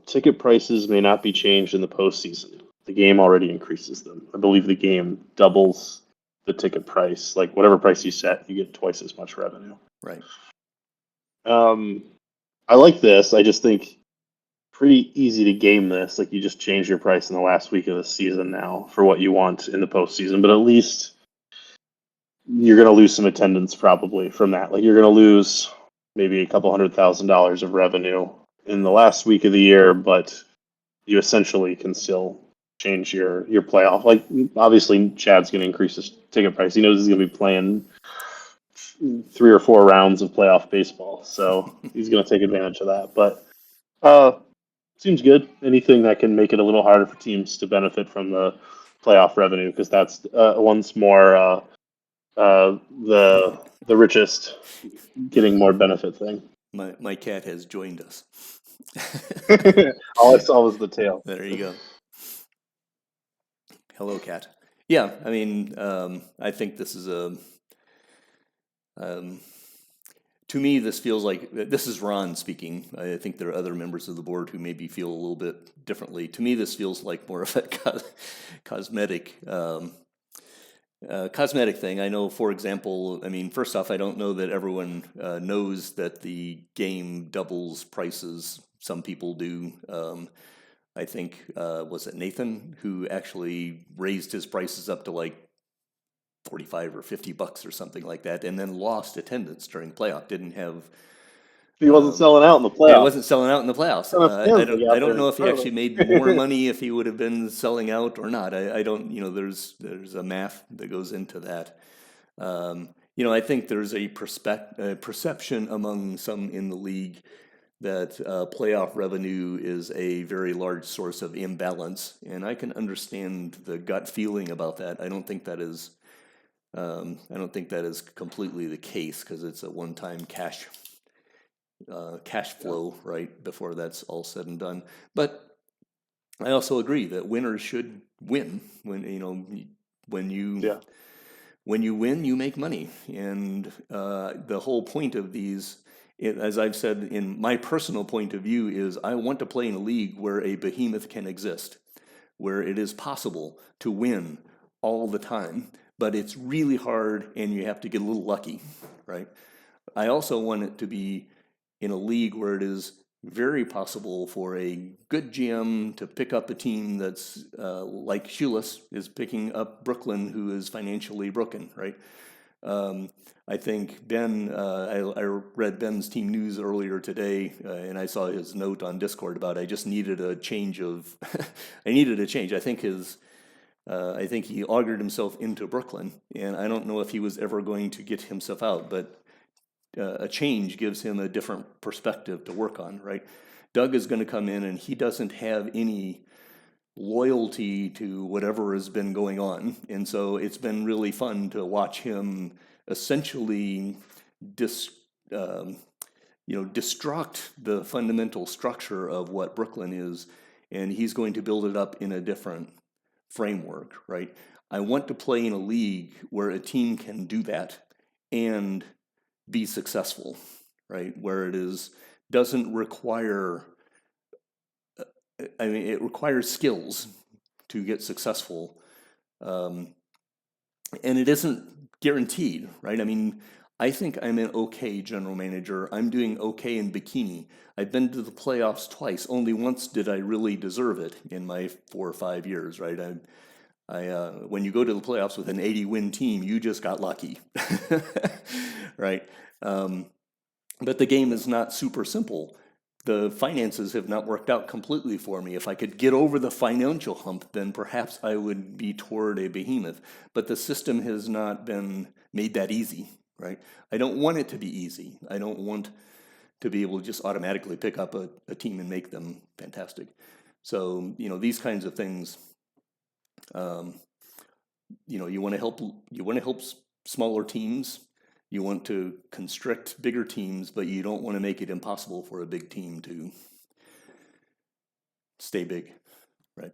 Speaker 2: ticket prices may not be changed in the postseason. The game already increases them. I believe the game doubles the ticket price. Like whatever price you set, you get twice as much revenue.
Speaker 1: Right.
Speaker 2: Um, I like this. I just think pretty easy to game this. Like you just change your price in the last week of the season now for what you want in the postseason, but at least you're going to lose some attendance probably from that. Like you're going to lose maybe a couple $100,000 of revenue in the last week of the year, but you essentially can still change your playoff. Like obviously Chad's going to increase his ticket price. He knows he's going to be playing 3 or 4 rounds of playoff baseball, so he's going to take advantage of that. But seems good. Anything that can make it a little harder for teams to benefit from the playoff revenue, because that's once more the richest getting more benefit thing.
Speaker 1: My cat has joined us.
Speaker 2: All I saw was the tail.
Speaker 1: There you go. Hello, cat. Yeah, I mean, I think this is to me, this feels like this is Ron speaking. I think there are other members of the board who maybe feel a little bit differently. To me, this feels like more of a cosmetic cosmetic thing. I know, for example, I mean, first off, I don't know that everyone knows that the game doubles prices. Some people do. I think was it Nathan who actually raised his prices up to like 45 or $50 or something like that, and then lost attendance during playoff. Didn't have
Speaker 2: He wasn't selling out in the
Speaker 1: Yeah, it
Speaker 2: playoffs.
Speaker 1: wasn't selling out in the playoffs.
Speaker 2: What kind of fans they got
Speaker 1: I don't
Speaker 2: there?
Speaker 1: know if he actually made more money if he would have been selling out or not. I don't, there's a math that goes into that. I think there's a perception among some in the league that playoff revenue is a very large source of imbalance, and I can understand the gut feeling about that. I don't think that is completely the case because it's a one-time cash flow, right, before that's all said and done. But I also agree that winners should win. When you win, you make money, and the whole point of these, as I've said in my personal point of view, is I want to play in a league where a behemoth can exist, where it is possible to win all the time, but it's really hard and you have to get a little lucky, right? I also want it to be in a league where it is very possible for a good GM to pick up a team that's like Shoeless is picking up Brooklyn, who is financially broken, right? I think Ben, I read Ben's team news earlier today, and I saw his note on Discord about I just needed a change of, I needed a change. I think he augured himself into Brooklyn, and I don't know if he was ever going to get himself out, but a change gives him a different perspective to work on, right? Doug is going to come in and he doesn't have any loyalty to whatever has been going on. And so it's been really fun to watch him essentially destruct the fundamental structure of what Brooklyn is, and he's going to build it up in a different framework, right? I want to play in a league where a team can do that and be successful, right? Where doesn't require, it requires skills to get successful. And it isn't guaranteed, right? I mean, I think I'm an okay general manager. I'm doing okay in bikini. I've been to the playoffs twice. Only once did I really deserve it in my 4 or 5 years, right? When you go to the playoffs with an 80-win team, you just got lucky, right? But the game is not super simple. The finances have not worked out completely for me. If I could get over the financial hump, then perhaps I would be toward a behemoth. But the system has not been made that easy, right? I don't want it to be easy. I don't want to be able to just automatically pick up a team and make them fantastic. So, these kinds of things, you want to help smaller teams. You want to constrict bigger teams, but you don't want to make it impossible for a big team to stay big, right?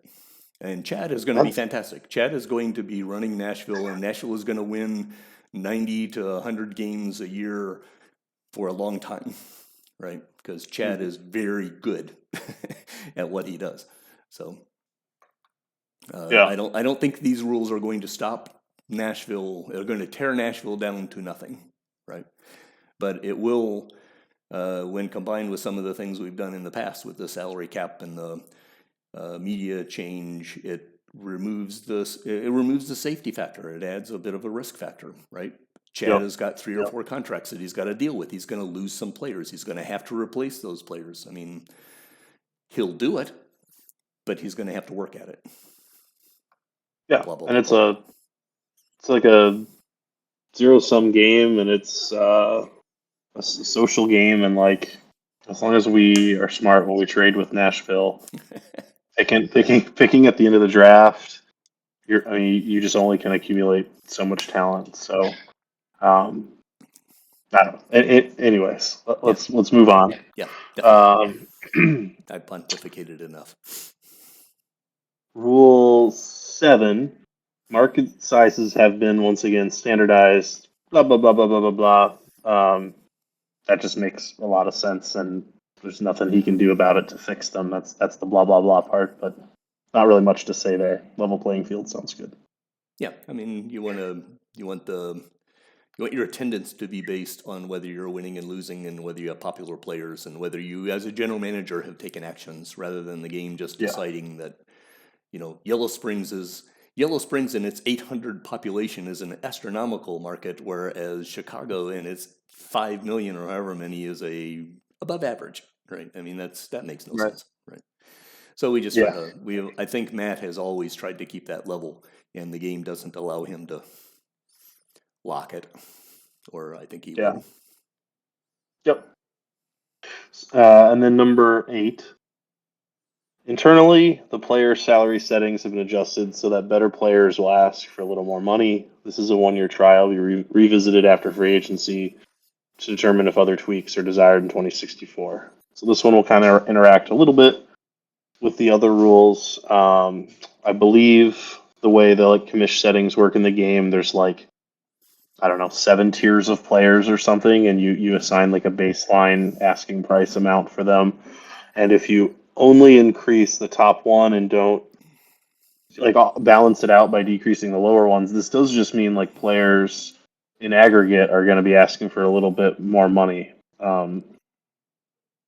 Speaker 1: And Chad is going to be fantastic. Chad is going to be running Nashville, and Nashville is going to win 90 to 100 games a year for a long time, right? Because Chad is very good at what he does. So I don't think these rules are going to stop Nashville. They're going to tear Nashville down to nothing, right? But it will, when combined with some of the things we've done in the past with the salary cap and the media change, it removes the safety factor. It adds a bit of a risk factor, right? Chad has got 3 or 4 contracts that he's got to deal with. He's going to lose some players. He's going to have to replace those players. I mean, he'll do it, but he's going to have to work at it.
Speaker 2: Yeah, blah, blah, and blah, it's like a zero-sum game, and it's a social game, and like as long as we are smart when we trade with Nashville, picking at the end of the draft, you just only can accumulate so much talent. So, I don't know. Anyways, let's move on.
Speaker 1: Yeah, definitely. I pontificated enough.
Speaker 2: Rule 7. Market sizes have been once again standardized. Blah blah blah blah blah blah blah. That just makes a lot of sense, and there's nothing he can do about it to fix them. That's the blah blah blah part, but not really much to say there. Level playing field sounds good.
Speaker 1: Yeah, I mean, you want your attendance to be based on whether you're winning and losing, and whether you have popular players, and whether you, as a general manager, have taken actions, rather than the game just deciding that, Yellow Springs in its 800 population is an astronomical market, whereas Chicago in its 5 million or however many is a above average, right? I mean, that makes no
Speaker 2: Right.
Speaker 1: sense, right? So we just try
Speaker 2: Yeah.
Speaker 1: to, I think Matt has always tried to keep that level, and the game doesn't allow him to lock it, or I think he
Speaker 2: Yeah.
Speaker 1: would.
Speaker 2: Yep. And then number 8. Internally, the player salary settings have been adjusted so that better players will ask for a little more money. This is a 1-year trial. We revisited after free agency to determine if other tweaks are desired in 2064. So this one will kind of interact a little bit with the other rules. I believe the way the commish settings work in the game, there's like, I don't know, 7 tiers of players or something, and you assign like a baseline asking price amount for them. And if you only increase the top one and don't balance it out by decreasing the lower ones, this does just mean like players in aggregate are going to be asking for a little bit more money,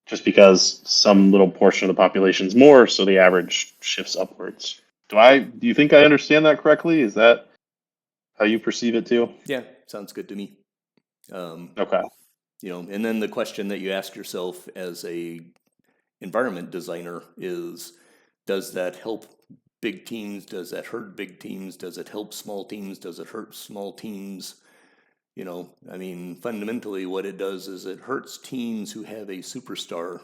Speaker 2: just because some little portion of the population is more, so the average shifts upwards. Do you think I understand that correctly? Is that how you perceive it too?
Speaker 1: Yeah, sounds good to me.
Speaker 2: Okay.
Speaker 1: And then the question that you ask yourself as a environment designer is, does that help big teams? Does that hurt big teams? Does it help small teams? Does it hurt small teams? I mean, fundamentally what it does is it hurts teams who have a superstar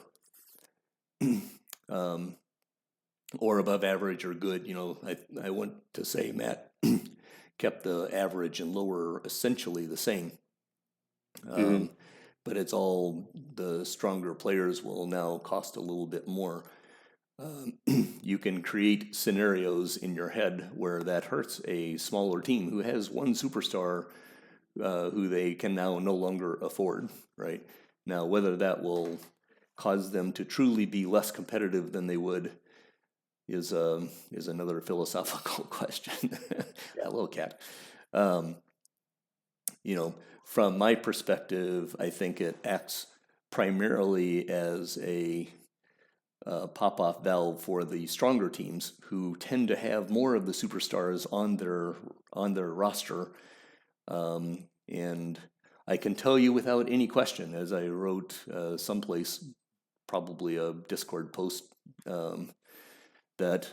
Speaker 1: um, or above average or good. I want to say Matt kept the average and lower essentially the same.
Speaker 2: Mm-hmm.
Speaker 1: But it's all the stronger players will now cost a little bit more. You can create scenarios in your head where that hurts a smaller team who has one superstar who they can now no longer afford, right? Now, whether that will cause them to truly be less competitive than they would is another philosophical question. Hello, cat. Um, from my perspective, I think it acts primarily as a pop-off valve for the stronger teams who tend to have more of the superstars on their roster. And I can tell you without any question, as I wrote someplace, probably a Discord post, that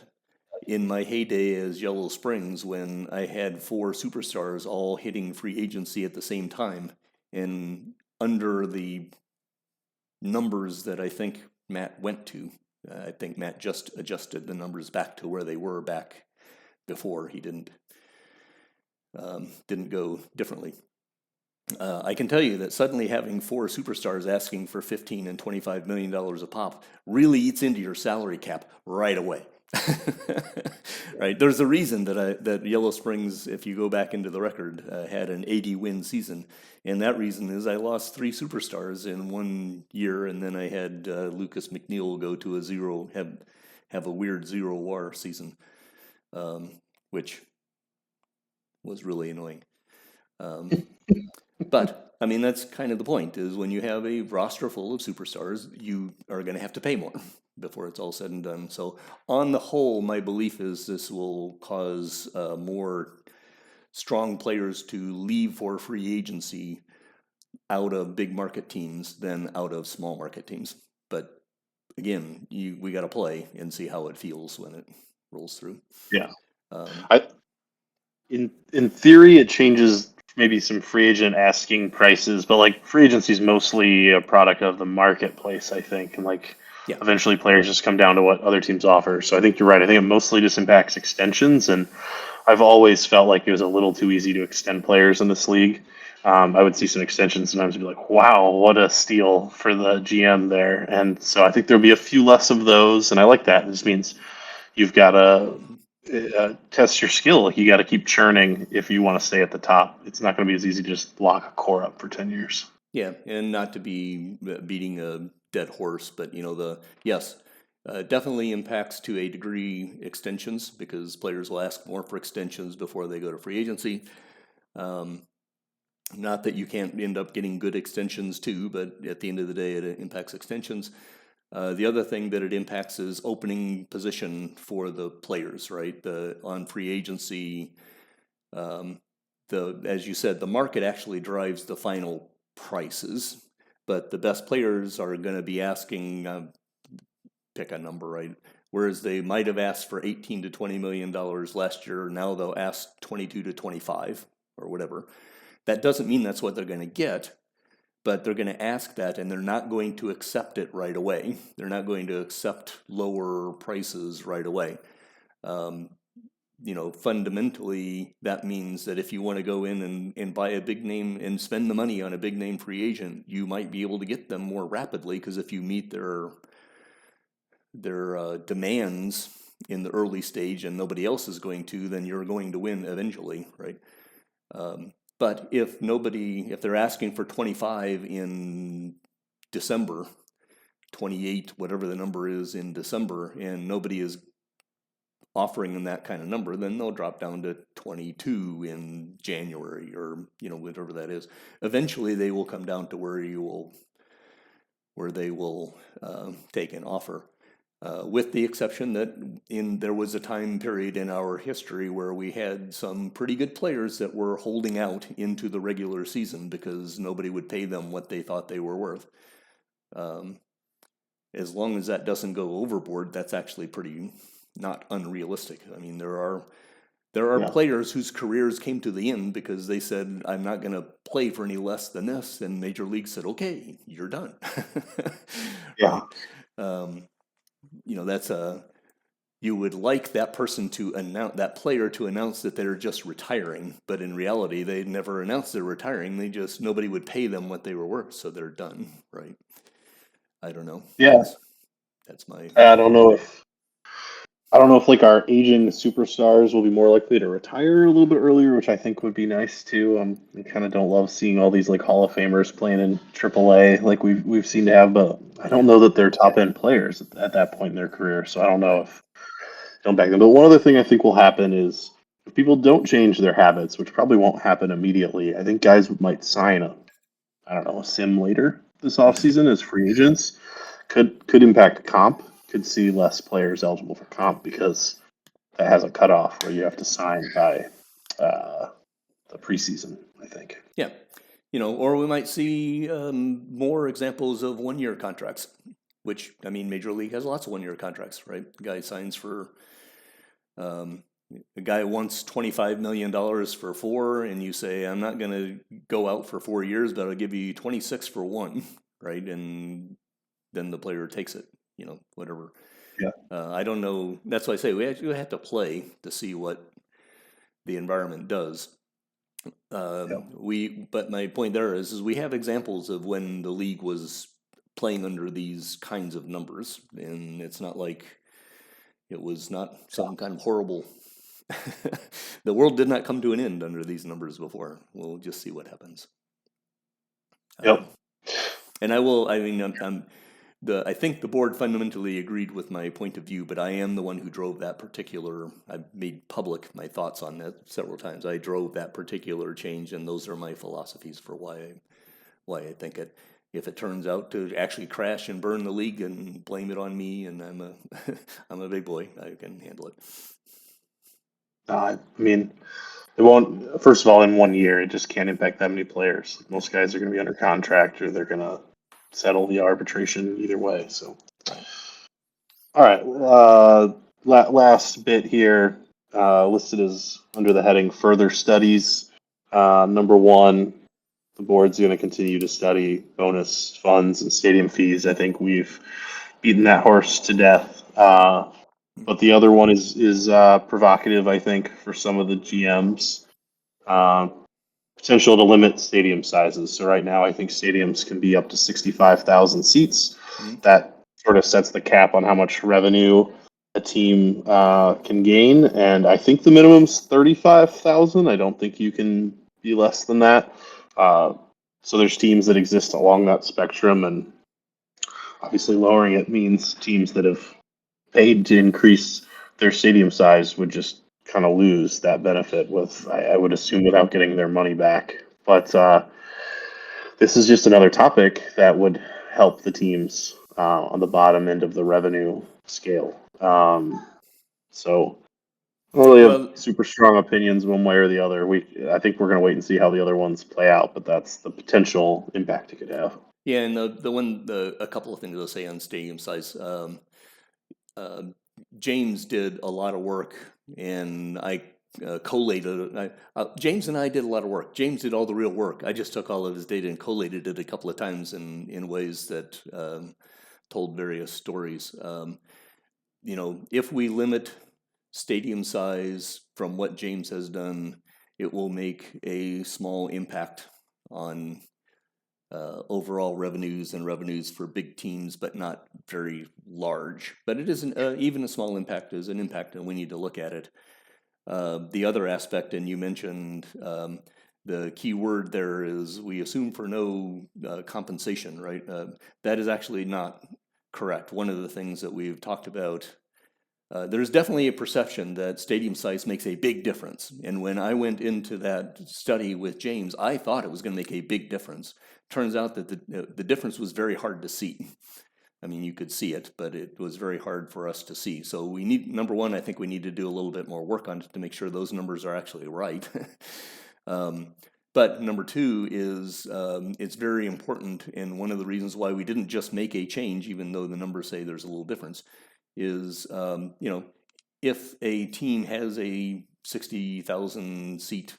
Speaker 1: in my heyday as Yellow Springs, when I had 4 superstars all hitting free agency at the same time, and under the numbers that I think Matt went to, I think Matt just adjusted the numbers back to where they were back before. He didn't go differently. I can tell you that suddenly having 4 superstars asking for $15 and $25 million a pop really eats into your salary cap right away. Right? There's a reason that Yellow Springs, if you go back into the record, had an 80-win season, and that reason is I lost 3 superstars in 1 year, and then I had Lucas McNeil go to have a weird 0 WAR season, which was really annoying. But I mean, that's kind of the point, is when you have a roster full of superstars, you are going to have to pay more before it's all said and done. So on the whole, my belief is this will cause more strong players to leave for free agency out of big market teams than out of small market teams. But again, we got to play and see how it feels when it rolls through.
Speaker 2: Yeah. In theory, it changes maybe some free agent asking prices, but like free agency is mostly a product of the marketplace, I think, and
Speaker 1: Yeah.
Speaker 2: eventually players just come down to what other teams offer. So I think you're right. I think it mostly just impacts extensions, and I've always felt like it was a little too easy to extend players in this league. I would see some extensions sometimes and be like, wow, what a steal for the GM there. And so I think there'll be a few less of those, and I like that. It just means you've got to test your skill. Like, you got to keep churning if you want to stay at the top. It's not going to be as easy to just lock a core up for 10 years.
Speaker 1: Yeah, and not to be beating a dead horse, but definitely impacts to a degree extensions, because players will ask more for extensions before they go to free agency. Not that you can't end up getting good extensions too, but at the end of the day, it impacts extensions. The other thing that it impacts is opening position for the players, right? On free agency, as you said, the market actually drives the final prices, but the best players are going to be asking, pick a number, right? Whereas they might have asked for $18 to $20 million last year, now they'll ask 22 to 25 or whatever. That doesn't mean that's what they're going to get, but they're going to ask that, and they're not going to accept it right away. They're not going to accept lower prices right away. Fundamentally, that means that if you want to go in and buy a big name and spend the money on a big name free agent, you might be able to get them more rapidly, because if you meet their demands in the early stage and nobody else is going to, then you're going to win eventually, right? But if they're asking for 25 in December, 28, whatever the number is in December, and nobody is offering them that kind of number, then they'll drop down to 22 in January, or whatever that is. Eventually, they will come down to where they will take an offer. With the exception that there was a time period in our history where we had some pretty good players that were holding out into the regular season because nobody would pay them what they thought they were worth. As long as that doesn't go overboard, that's actually pretty not unrealistic. I mean, there are players whose careers came to the end because they said, I'm not going to play for any less than this, and Major League said, okay, you're done.
Speaker 2: Yeah.
Speaker 1: You would like that person that player to announce that they're just retiring, but in reality, they never announced they're retiring. Nobody would pay them what they were worth, so they're done, right? I don't know.
Speaker 2: Yeah.
Speaker 1: That's my.
Speaker 2: I don't know if like our aging superstars will be more likely to retire a little bit earlier, which I think would be nice too. I kind of don't love seeing all these like Hall of Famers playing in AAA like we've seen to have, but I don't know that they're top end players at that point in their career. So I don't know if don't back them. But one other thing I think will happen is if people don't change their habits, which probably won't happen immediately, I think guys might sign a sim later this offseason as free agents. Could impact comp. Could see less players eligible for comp because that has a cutoff where you have to sign by the preseason, I think.
Speaker 1: Yeah. Or we might see more examples of one-year contracts, which, I mean, Major League has lots of one-year contracts, right? The guy signs for, a guy wants $25 million for 4, and you say, I'm not going to go out for 4 years, but I'll give you 26 for 1, right? And then the player takes it, whatever.
Speaker 2: Yeah.
Speaker 1: I don't know. That's why I say we have to play to see what the environment does. But my point there is we have examples of when the league was playing under these kinds of numbers, and it's not like it was not some kind of horrible. The world did not come to an end under these numbers before. We'll just see what happens.
Speaker 2: Yep.
Speaker 1: And I think the board fundamentally agreed with my point of view, but I am the one who drove that particular. I've made public my thoughts on that several times. I drove that particular change, and those are my philosophies for why I think it. If it turns out to actually crash and burn the league and blame it on me, and I'm a big boy, I can handle it.
Speaker 2: I mean, it won't. First of all, in 1 year, it just can't impact that many players. Most guys are going to be under contract, or they're going to settle the arbitration either way. So, all right. Last bit here, listed as under the heading "Further Studies." Number 1, the board's going to continue to study bonus funds and stadium fees. I think we've beaten that horse to death. But the other one is provocative, I think, for some of the GMs. Potential to limit stadium sizes. So right now, I think stadiums can be up to 65,000 seats. Mm-hmm. That sort of sets the cap on how much revenue a team can gain. And I think the minimum's 35,000. I don't think you can be less than that. So there's teams that exist along that spectrum, and obviously lowering it means teams that have paid to increase their stadium size would just kind of lose that benefit I would assume, without getting their money back. But this is just another topic that would help the teams on the bottom end of the revenue scale. So I don't really have super strong opinions one way or the other. I think we're going to wait and see how the other ones play out, but that's the potential impact it could have.
Speaker 1: Yeah, and a couple of things I'll say on stadium size. Uh, James did a lot of work, and I collated it. James and I did a lot of work. James did all the real work. I just took all of his data and collated it a couple of times in ways that told various stories. If we limit stadium size from what James has done, it will make a small impact on overall revenues and revenues for big teams, but not very large. But it isn't even a small impact is an impact, and we need to look at it. The other aspect, and you mentioned the key word there is we assume for no compensation, right? That is actually not correct. One of the things that we've talked about, there's definitely a perception that stadium size makes a big difference. And when I went into that study with James, I thought it was going to make a big difference. Turns out that the difference was very hard to see. I mean, you could see it, but it was very hard for us to see. So we need, number one, I think we need to do a little bit more work on it to make sure those numbers are actually right. But number two is it's very important, and one of the reasons why we didn't just make a change, even though the numbers say there's a little difference, is if a team has a 60,000 seat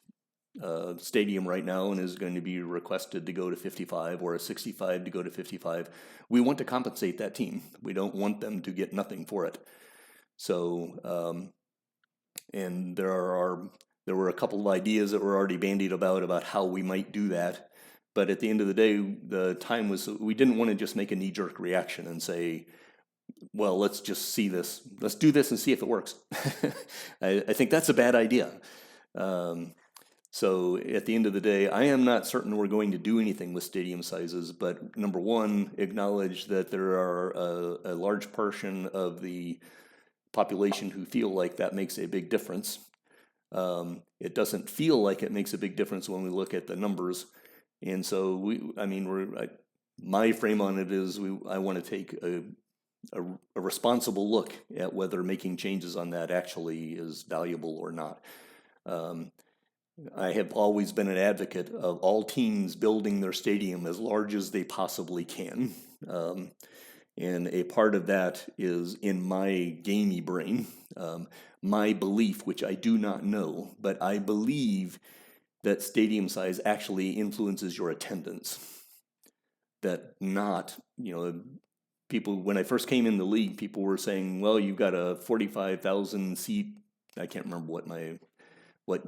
Speaker 1: stadium right now and is going to be requested to go to 55 or a 65 to go to 55, we want to compensate that team. We don't want them to get nothing for it. So, and there were a couple of ideas that were already bandied about how we might do that. But at the end of the day, the time was, we didn't want to just make a knee-jerk reaction and say, well, let's just see this. Let's do this and see if it works. I think that's a bad idea. So at the end of the day, I am not certain we're going to do anything with stadium sizes, but number one, acknowledge that there are a large portion of the population who feel like that makes a big difference. It doesn't feel like it makes a big difference when we look at the numbers. And so my frame on it is I want to take a responsible look at whether making changes on that actually is valuable or not. I have always been an advocate of all teams building their stadium as large as they possibly can. And a part of that is in my gamey brain, my belief, which I do not know, but I believe that stadium size actually influences your attendance. That not, people, when I first came in the league, people were saying, well, you've got a 45,000 seat, I can't remember what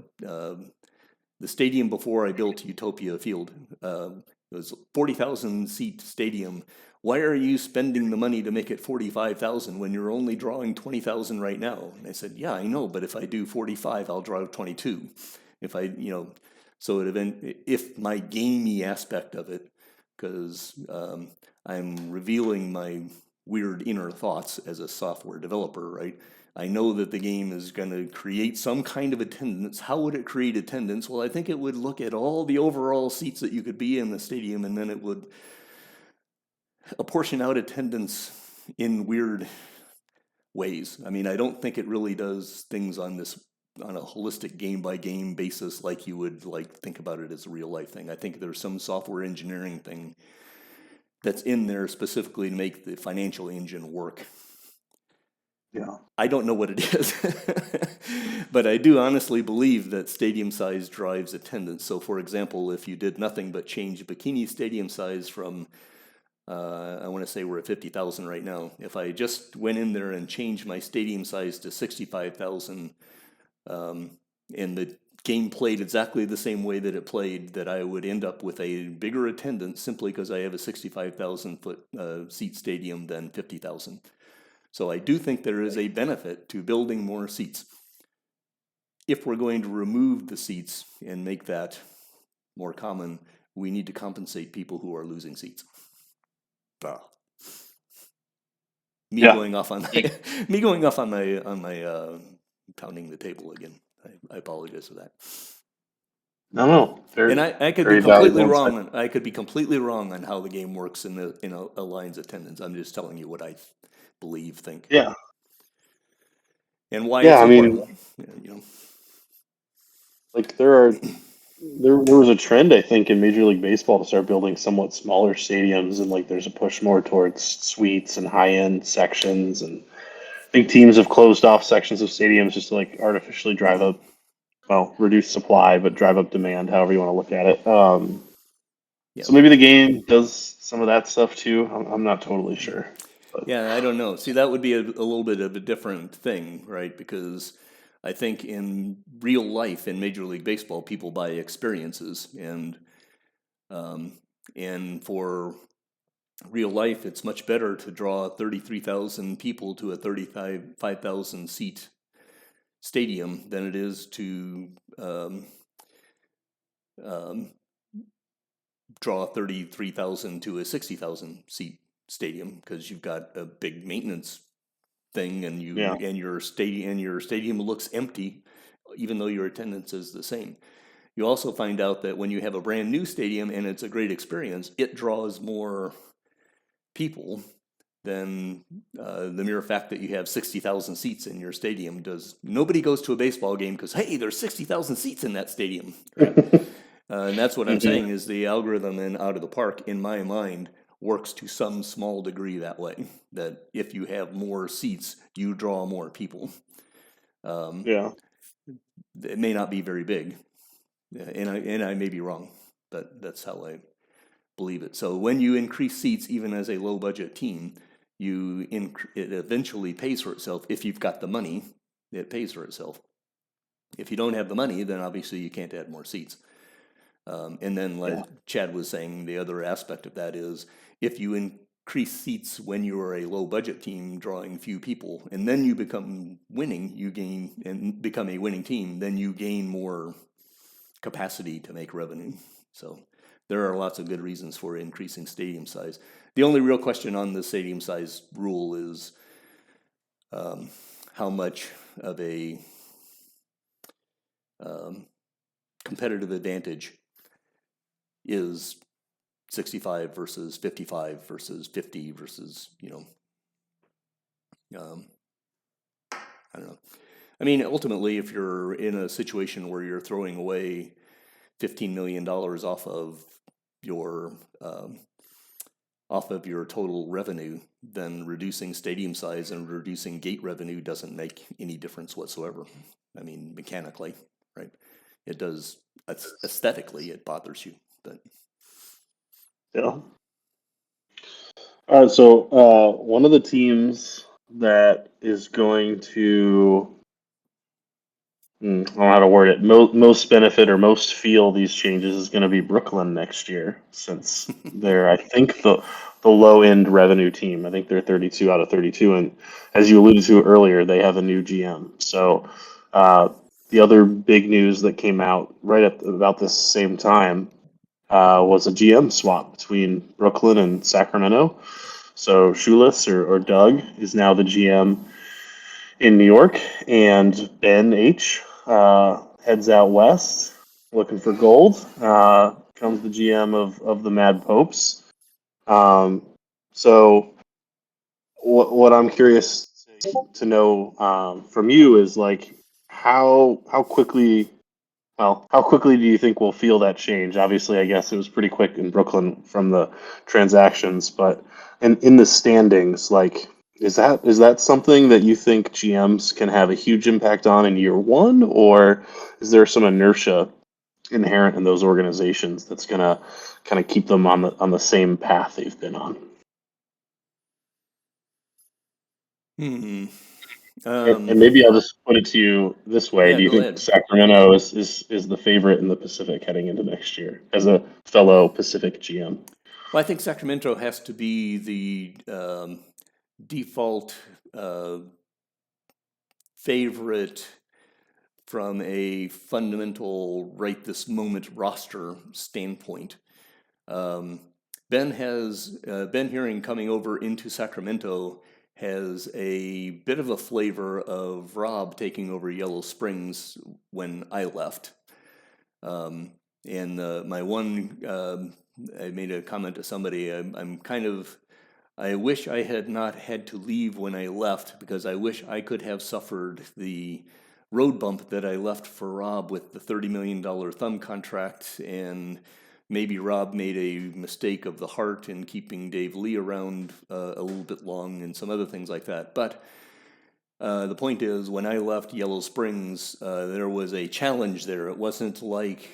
Speaker 1: the stadium before I built Utopia Field, it was 40,000 seat stadium. Why are you spending the money to make it 45,000 when you're only drawing 20,000 right now? And I said, yeah, I know, but if I do 45, I'll draw 22. If my gamey aspect of it, because I'm revealing my weird inner thoughts as a software developer, right? I know that the game is going to create some kind of attendance. How would it create attendance? Well, I think it would look at all the overall seats that you could be in the stadium, and then it would apportion out attendance in weird ways. I mean, I don't think it really does things on a holistic game-by-game basis like you would think about it as a real-life thing. I think there's some software engineering thing that's in there specifically to make the financial engine work.
Speaker 2: Yeah.
Speaker 1: I don't know what it is, but I do honestly believe that stadium size drives attendance. So, for example, if you did nothing but change bikini stadium size from, I want to say we're at 50,000 right now. If I just went in there and changed my stadium size to 65,000, and the game played exactly the same way that it played, that I would end up with a bigger attendance simply because I have a 65,000 foot seat stadium than 50,000. So I do think there is a benefit to building more seats. If we're going to remove the seats and make that more common, we need to compensate people who are losing seats. Going off on my pounding the table again. I apologize for that.
Speaker 2: No.
Speaker 1: And I could be completely wrong. I could be completely wrong on how the game works in aligns attendance. I'm just telling you what I think.
Speaker 2: Yeah.
Speaker 1: And why it's important.
Speaker 2: There are there was a trend, I think, in Major League Baseball to start building somewhat smaller stadiums, and like there's a push more towards suites and high-end sections, and I think teams have closed off sections of stadiums just to like artificially drive up, well, reduce supply, but drive up demand, however you want to look at it.
Speaker 1: Yeah.
Speaker 2: So maybe the game does some of that stuff too. I'm not totally sure, but
Speaker 1: Yeah, I don't know. See, that would be a little bit of a different thing, right? Because I think in real life in Major League Baseball, people buy experiences, um, and for real life, it's much better to draw 33,000 people to a 35,000 seat stadium than it is to um, um, draw 33,000 to a 60,000 seat stadium because you've got a big maintenance thing and
Speaker 2: yeah,
Speaker 1: your stadium looks empty even though your attendance is the same. You also find out that when you have a brand new stadium and it's a great experience, it draws more people than the mere fact that you have 60,000 seats in your stadium does. Nobody goes to a baseball game because, hey, there's 60,000 seats in that stadium, right? And that's what I'm
Speaker 2: hmm
Speaker 1: saying is the algorithm in Out of the Park, in my mind, works to some small degree that way. That if you have more seats, you draw more people. Um,
Speaker 2: yeah,
Speaker 1: it may not be very big, and I may be wrong, but that's how I believe it. So when you increase seats, even as a low budget team, it eventually pays for itself. If you've got the money, it pays for itself. If you don't have the money, then obviously you can't add more seats. And then,
Speaker 2: yeah,
Speaker 1: like Chad was saying, the other aspect of that is if you increase seats when you are a low budget team drawing few people, and then you become winning, you gain and become a winning team, then you gain more capacity to make revenue. So there are lots of good reasons for increasing stadium size. The only real question on the stadium size rule is how much of a um, competitive advantage is 65 versus 55 versus 50 versus, um, I don't know. I mean, ultimately, if you're in a situation where you're throwing away $15 million your um, off of your total revenue, then reducing stadium size and reducing gate revenue doesn't make any difference whatsoever. I mean, mechanically, right? It does aesthetically, it bothers you, but
Speaker 2: yeah. All right, so one of the teams that is going to, I don't know how to word it, most benefit or most feel these changes is going to be Brooklyn next year, since they're, I think, the low end revenue team. I think they're 32 out of 32, and as you alluded to earlier, they have a new GM. So the other big news that came out right at about this same time was a GM swap between Brooklyn and Sacramento. So Shoeless or Doug is now the GM in New York, and Ben H heads out west looking for gold. Comes the GM of the Mad Popes. Um, so what I'm curious to know from you is like how quickly, well, how quickly do you think we'll feel that change? Obviously, I guess it was pretty quick in Brooklyn from the transactions, but in the standings, like, is that something that you think GMs can have a huge impact on in year one, or is there some inertia inherent in those organizations that's gonna kind of keep them on the same path they've been on?
Speaker 1: hmm.
Speaker 2: And maybe I'll just put it to you this way:
Speaker 1: Yeah,
Speaker 2: do you
Speaker 1: go
Speaker 2: think
Speaker 1: ahead.
Speaker 2: Sacramento is the favorite in the Pacific heading into next year as a fellow Pacific GM?
Speaker 1: Well, I think Sacramento has to be the default uh, favorite from a fundamental right this moment roster standpoint. Um, Ben Hearing coming over into Sacramento has a bit of a flavor of Rob taking over Yellow Springs when I left. Um, and my one, I made a comment to somebody. I'm kind of, I wish I had not had to leave when I left because I wish I could have suffered the road bump that I left for Rob with the $30 million thumb contract, and maybe Rob made a mistake of the heart in keeping Dave Lee around a little bit long and some other things like that. But the point is, when I left Yellow Springs, there was a challenge there. It wasn't like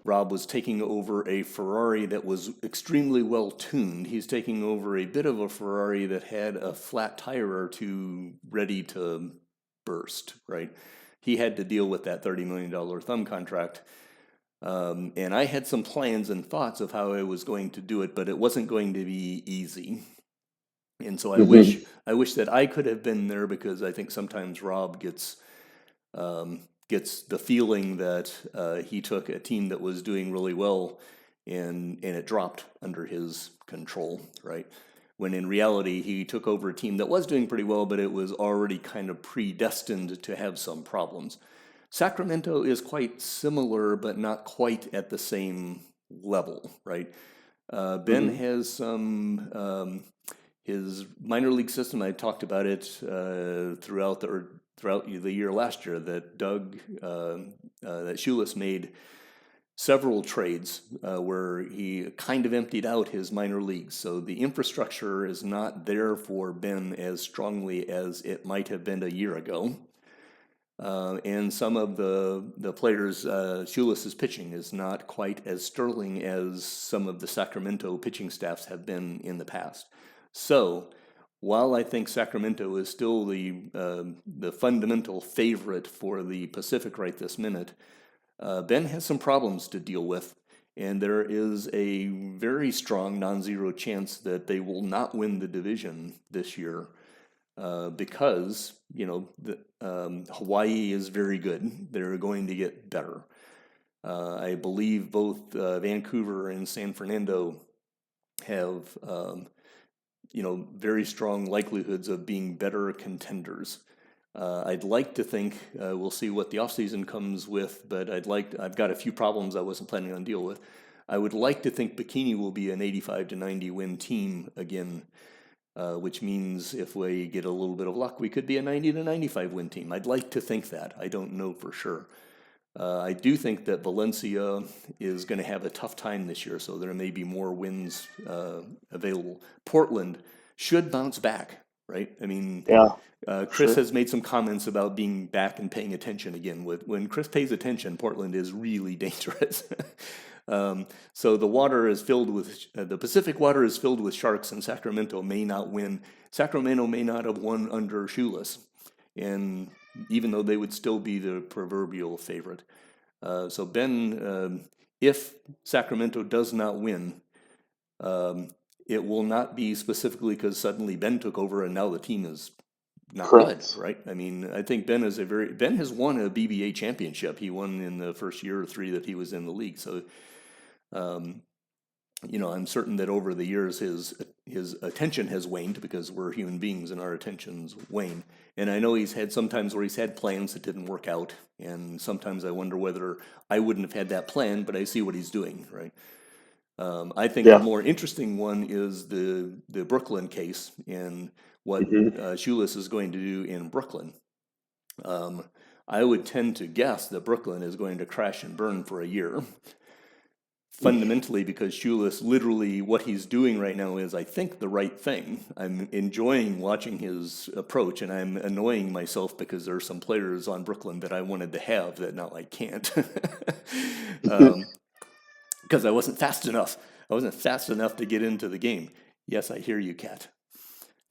Speaker 1: Rob was taking over a Ferrari that was extremely well tuned. He's taking over a bit of a Ferrari that had a flat tire or two ready to burst, right? He had to deal with that $30 million thumb contract. And I had some plans and thoughts of how I was going to do it, but it wasn't going to be easy. And so I wish that I could have been there, because I think sometimes Rob gets the feeling that he took a team that was doing really well and it dropped under his control, right? When in reality, he took over a team that was doing pretty well, but it was already kind of predestined to have some problems. Sacramento is quite similar, but not quite at the same level, right? Ben has some... his minor league system, I talked about it throughout the year last year, that that Shoeless made several trades where he kind of emptied out his minor leagues. So the infrastructure is not there for Ben as strongly as it might have been a year ago. And some of the players, Shoeless's pitching is not quite as sterling as some of the Sacramento pitching staffs have been in the past. So, while I think Sacramento is still the fundamental favorite for the Pacific right this minute, Ben has some problems to deal with, and there is a very strong non-zero chance that they will not win the division this year, because Hawaii is very good. They're going to get better. I believe both Vancouver and San Fernando have very strong likelihoods of being better contenders. I'd like to think, we'll see what the offseason comes with, but I've got a few problems I wasn't planning on dealing with. I would like to think Bikini will be an 85 to 90 win team again, which means if we get a little bit of luck, we could be a 90 to 95 win team. I'd like to think that. I don't know for sure. I do think that Valencia is going to have a tough time this year, so there may be more wins available. Portland should bounce back, right? I mean, Chris has made some comments about being back and paying attention again. When Chris pays attention, Portland is really dangerous. So the water is filled with, the Pacific water is filled with sharks, and Sacramento may not win. Sacramento may not have won under Shoeless, and even though they would still be the proverbial favorite. So Ben, if Sacramento does not win, it will not be specifically because suddenly Ben took over and now the team is not good, right? I mean, I think Ben has won a BBA championship. He won in the first year or three that he was in the league. So, I'm certain that over the years his attention has waned, because we're human beings and our attentions wane. And I know he's had sometimes where he's had plans that didn't work out, and sometimes I wonder whether I wouldn't have had that plan, but I see what he's doing, right? I think the more interesting one is the Brooklyn case and what Shoeless is going to do in Brooklyn. I would tend to guess that Brooklyn is going to crash and burn for a year. Fundamentally, because Shoeless, literally what he's doing right now is, I think, the right thing. I'm enjoying watching his approach, and I'm annoying myself because there are some players on Brooklyn that I wanted to have that now I can't. Because I wasn't fast enough. I wasn't fast enough to get into the game. Yes, I hear you, Kat.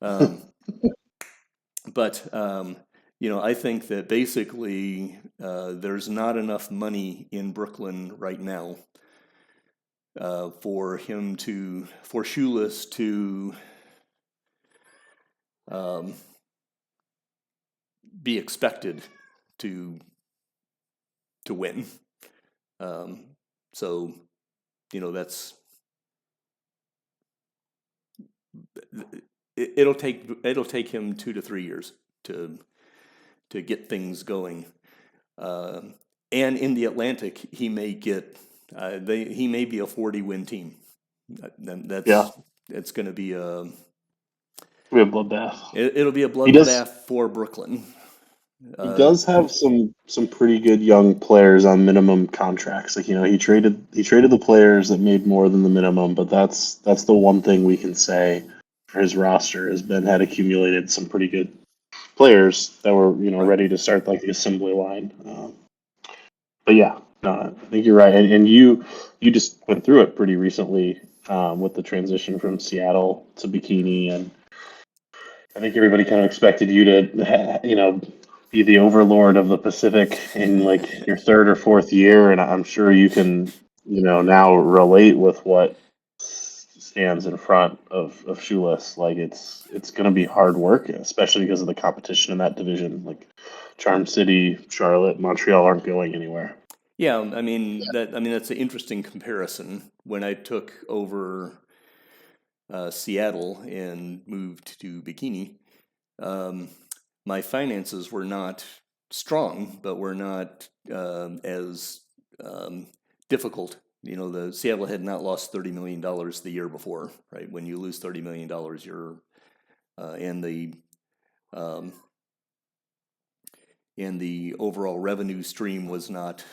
Speaker 1: But I think that basically there's not enough money in Brooklyn right now for Shoeless to be expected to win. So, that's it'll take him 2 to 3 years to get things going. And in the Atlantic, he may get he may be a 40-win team. It's going to be a
Speaker 2: bloodbath.
Speaker 1: It'll be a bloodbath for Brooklyn.
Speaker 2: He does have some pretty good young players on minimum contracts. Like, he traded the players that made more than the minimum, but that's the one thing we can say for his roster is Ben had accumulated some pretty good players that were
Speaker 1: Right.
Speaker 2: ready to start like the assembly line. But yeah, no, I think you're right, and you just went through it pretty recently with the transition from Seattle to Bikini, and I think everybody kind of expected you to, be the overlord of the Pacific in like your third or fourth year, and I'm sure you can, now relate with what stands in front of Shoeless. Like it's going to be hard work, especially because of the competition in that division. Like Charm City, Charlotte, Montreal aren't going anywhere.
Speaker 1: Yeah, that's an interesting comparison. When I took over Seattle and moved to Bikini, um, my finances were not strong, but were not as difficult. The Seattle had not lost $30 million the year before, right? When you lose $30 million, you're and um, the overall revenue stream was not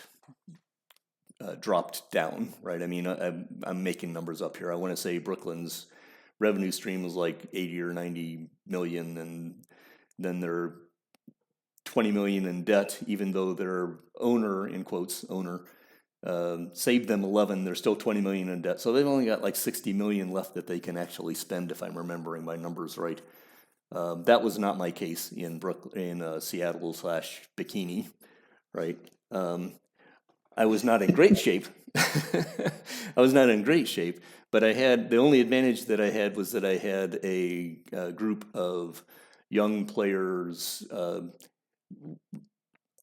Speaker 1: dropped down, right? I mean, I'm making numbers up here. I want to say Brooklyn's revenue stream was like 80 or 90 million, and then they're 20 million in debt, even though their owner, in quotes, saved them 11, they're still 20 million in debt. So they've only got like 60 million left that they can actually spend, if I'm remembering my numbers right. That was not my case in Seattle / Bikini, right? I was not in great shape. I was not in great shape, but the only advantage that I had was that I had a group of young players,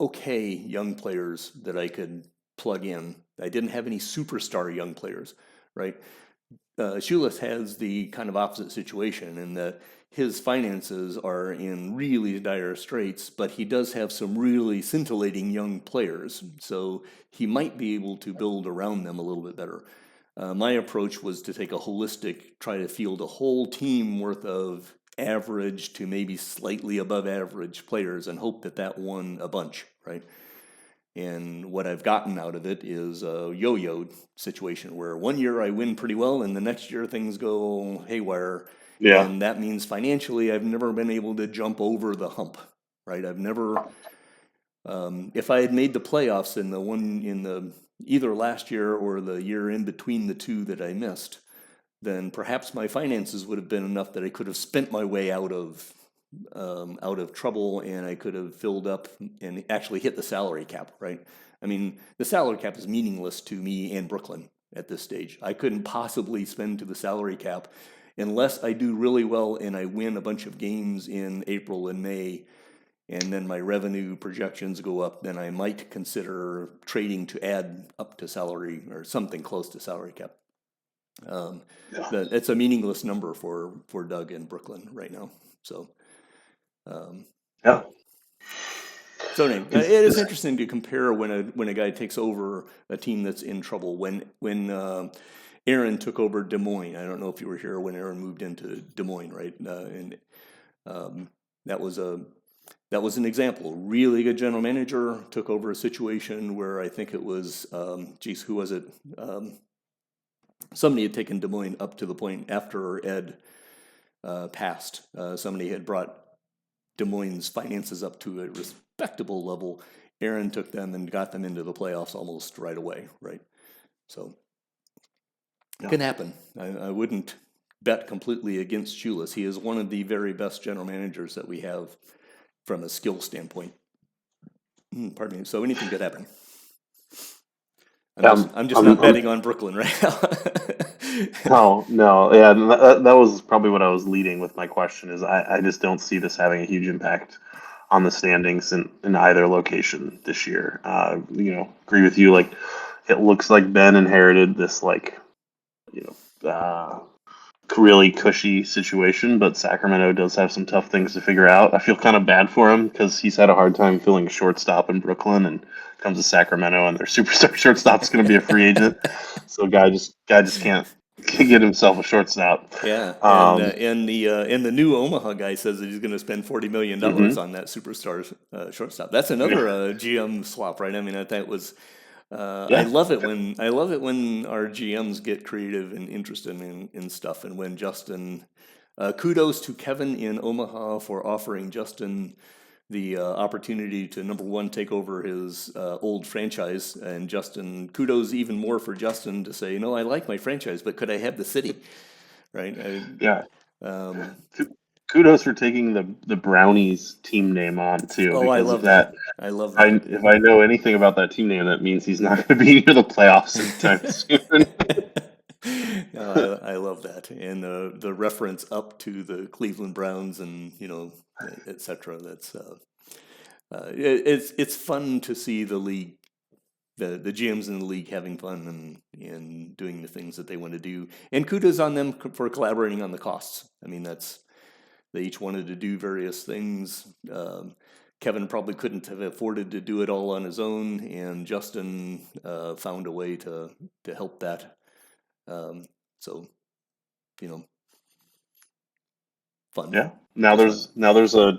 Speaker 1: okay young players that I could plug in. I didn't have any superstar young players, right? Shoeless has the kind of opposite situation in that his finances are in really dire straits, but he does have some really scintillating young players, so he might be able to build around them a little bit better. My approach was to take a holistic, try to field a whole team worth of average to maybe slightly above average players and hope that that won a bunch, right? And what I've gotten out of it is a yo-yo situation where one year I win pretty well and the next year things go haywire.
Speaker 2: Yeah.
Speaker 1: And that means financially I've never been able to jump over the hump, right? I've never, if I had made the playoffs in either last year or the year in between the two that I missed, then perhaps my finances would have been enough that I could have spent my way out of trouble, and I could have filled up and actually hit the salary cap, right? I mean, the salary cap is meaningless to me and Brooklyn at this stage. I couldn't possibly spend to the salary cap unless I do really well and I win a bunch of games in April and May, and then my revenue projections go up, then I might consider trading to add up to salary or something close to salary cap. It's a meaningless number for Doug in Brooklyn right now. So,
Speaker 2: Yeah.
Speaker 1: so anyway, it is interesting to compare when a guy takes over a team that's in trouble. When Aaron took over Des Moines, I don't know if you were here when Aaron moved into Des Moines, right? And that was an example. Really good general manager took over a situation where I think it was, who was it? Somebody had taken Des Moines up to the point after Ed passed. Somebody had brought Des Moines' finances up to a respectable level. Aaron took them and got them into the playoffs almost right away, right? So it can happen. I wouldn't bet completely against Shoeless. He is one of the very best general managers that we have from a skill standpoint. Pardon me. So anything could happen. I'm just not betting on Brooklyn right now.
Speaker 2: No, yeah, that was probably what I was leading with my question. Is I just don't see this having a huge impact on the standings in either location this year. Agree with you. Like, it looks like Ben inherited this really cushy situation, but Sacramento does have some tough things to figure out. I feel kind of bad for him because he's had a hard time filling a shortstop in Brooklyn, and comes to Sacramento and their superstar shortstop's going to be a free agent. So guy just can't to get himself a shortstop.
Speaker 1: Yeah, and the new Omaha guy says that he's going to spend $40 million
Speaker 2: Mhm.
Speaker 1: on that superstar shortstop. That's another
Speaker 2: Yeah.
Speaker 1: GM swap, right? I mean, that was. I
Speaker 2: Yeah.
Speaker 1: love it when our GMs get creative and interested in stuff, and when Justin. Kudos to Kevin in Omaha for offering Justin the opportunity to number one take over his old franchise, and Justin kudos even more for Justin to say, no, I like my franchise, but could I have the city, right?
Speaker 2: Yeah.
Speaker 1: Um,
Speaker 2: Kudos for taking the Brownies team name on too,
Speaker 1: oh, I
Speaker 2: because of
Speaker 1: love that.
Speaker 2: that.
Speaker 1: I love that.
Speaker 2: If I know anything about that team name, that means he's not going to be near the playoffs anytime soon.
Speaker 1: No, I love that, and the reference up to the Cleveland Browns and etc. That's it's fun to see the league, the GMs in the league having fun and doing the things that they want to do, and kudos on them for collaborating on the costs. I mean, they each wanted to do various things. Kevin probably couldn't have afforded to do it all on his own, and Justin found a way to help that. So, you know, fun.
Speaker 2: Yeah. Now
Speaker 1: Just fun.
Speaker 2: there's a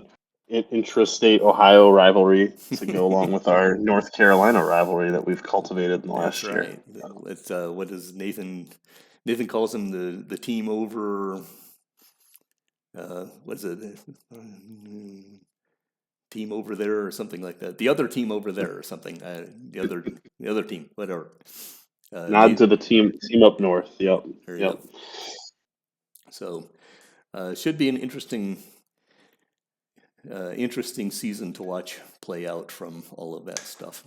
Speaker 2: intrastate Ohio rivalry to go along with our North Carolina rivalry that we've cultivated in the
Speaker 1: That's
Speaker 2: last year.
Speaker 1: right. It's what is Nathan calls him the team over. What is it? Team over there or something like that. The other team over there or something. The other team, whatever.
Speaker 2: Nod to the team up north. Yep.
Speaker 1: There you
Speaker 2: Yep.
Speaker 1: go. So should be an interesting season to watch play out from all of that stuff.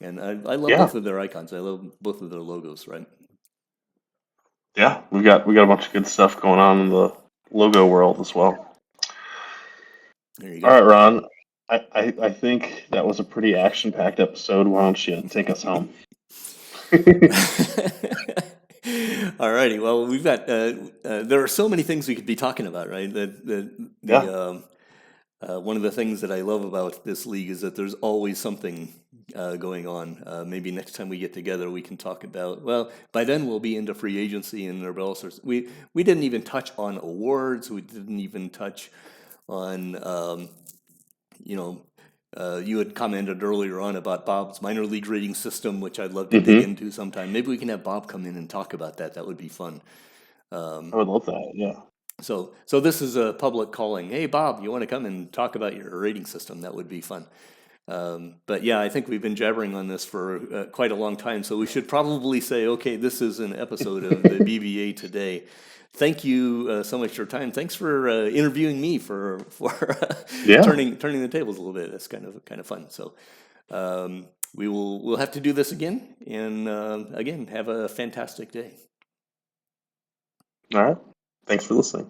Speaker 1: And I love
Speaker 2: Yeah.
Speaker 1: both of their icons. I love both of their logos, right?
Speaker 2: Yeah. We got a bunch of good stuff going on in the logo world as well.
Speaker 1: There you
Speaker 2: All
Speaker 1: go.
Speaker 2: right, Ron. I think that was a pretty action packed episode. Why don't you take us home?
Speaker 1: All righty. Well, we've got. There are so many things we could be talking about, right?
Speaker 2: Yeah.
Speaker 1: One of the things that I love about this league is that there's always something going on. Maybe next time we get together, we can talk about. Well, by then we'll be into free agency, and there'll be all sorts. We didn't even touch on awards. We didn't even touch on you know. You had commented earlier on about Bob's minor league rating system, which I'd love to dig
Speaker 2: Mm-hmm.
Speaker 1: into sometime. Maybe we can have Bob come in and talk about that. That would be fun.
Speaker 2: I would love that. Yeah.
Speaker 1: So this is a public calling. Hey, Bob, you want to come and talk about your rating system? That would be fun. But yeah, I think we've been jabbering on this for quite a long time. So we should probably say, okay, this is an episode of the BBA today. Thank you so much for your time. Thanks for interviewing me for
Speaker 2: Yeah.
Speaker 1: turning the tables a little bit. That's kind of fun. So we'll have to do this again. And again, have a fantastic day.
Speaker 2: All right. Thanks for listening.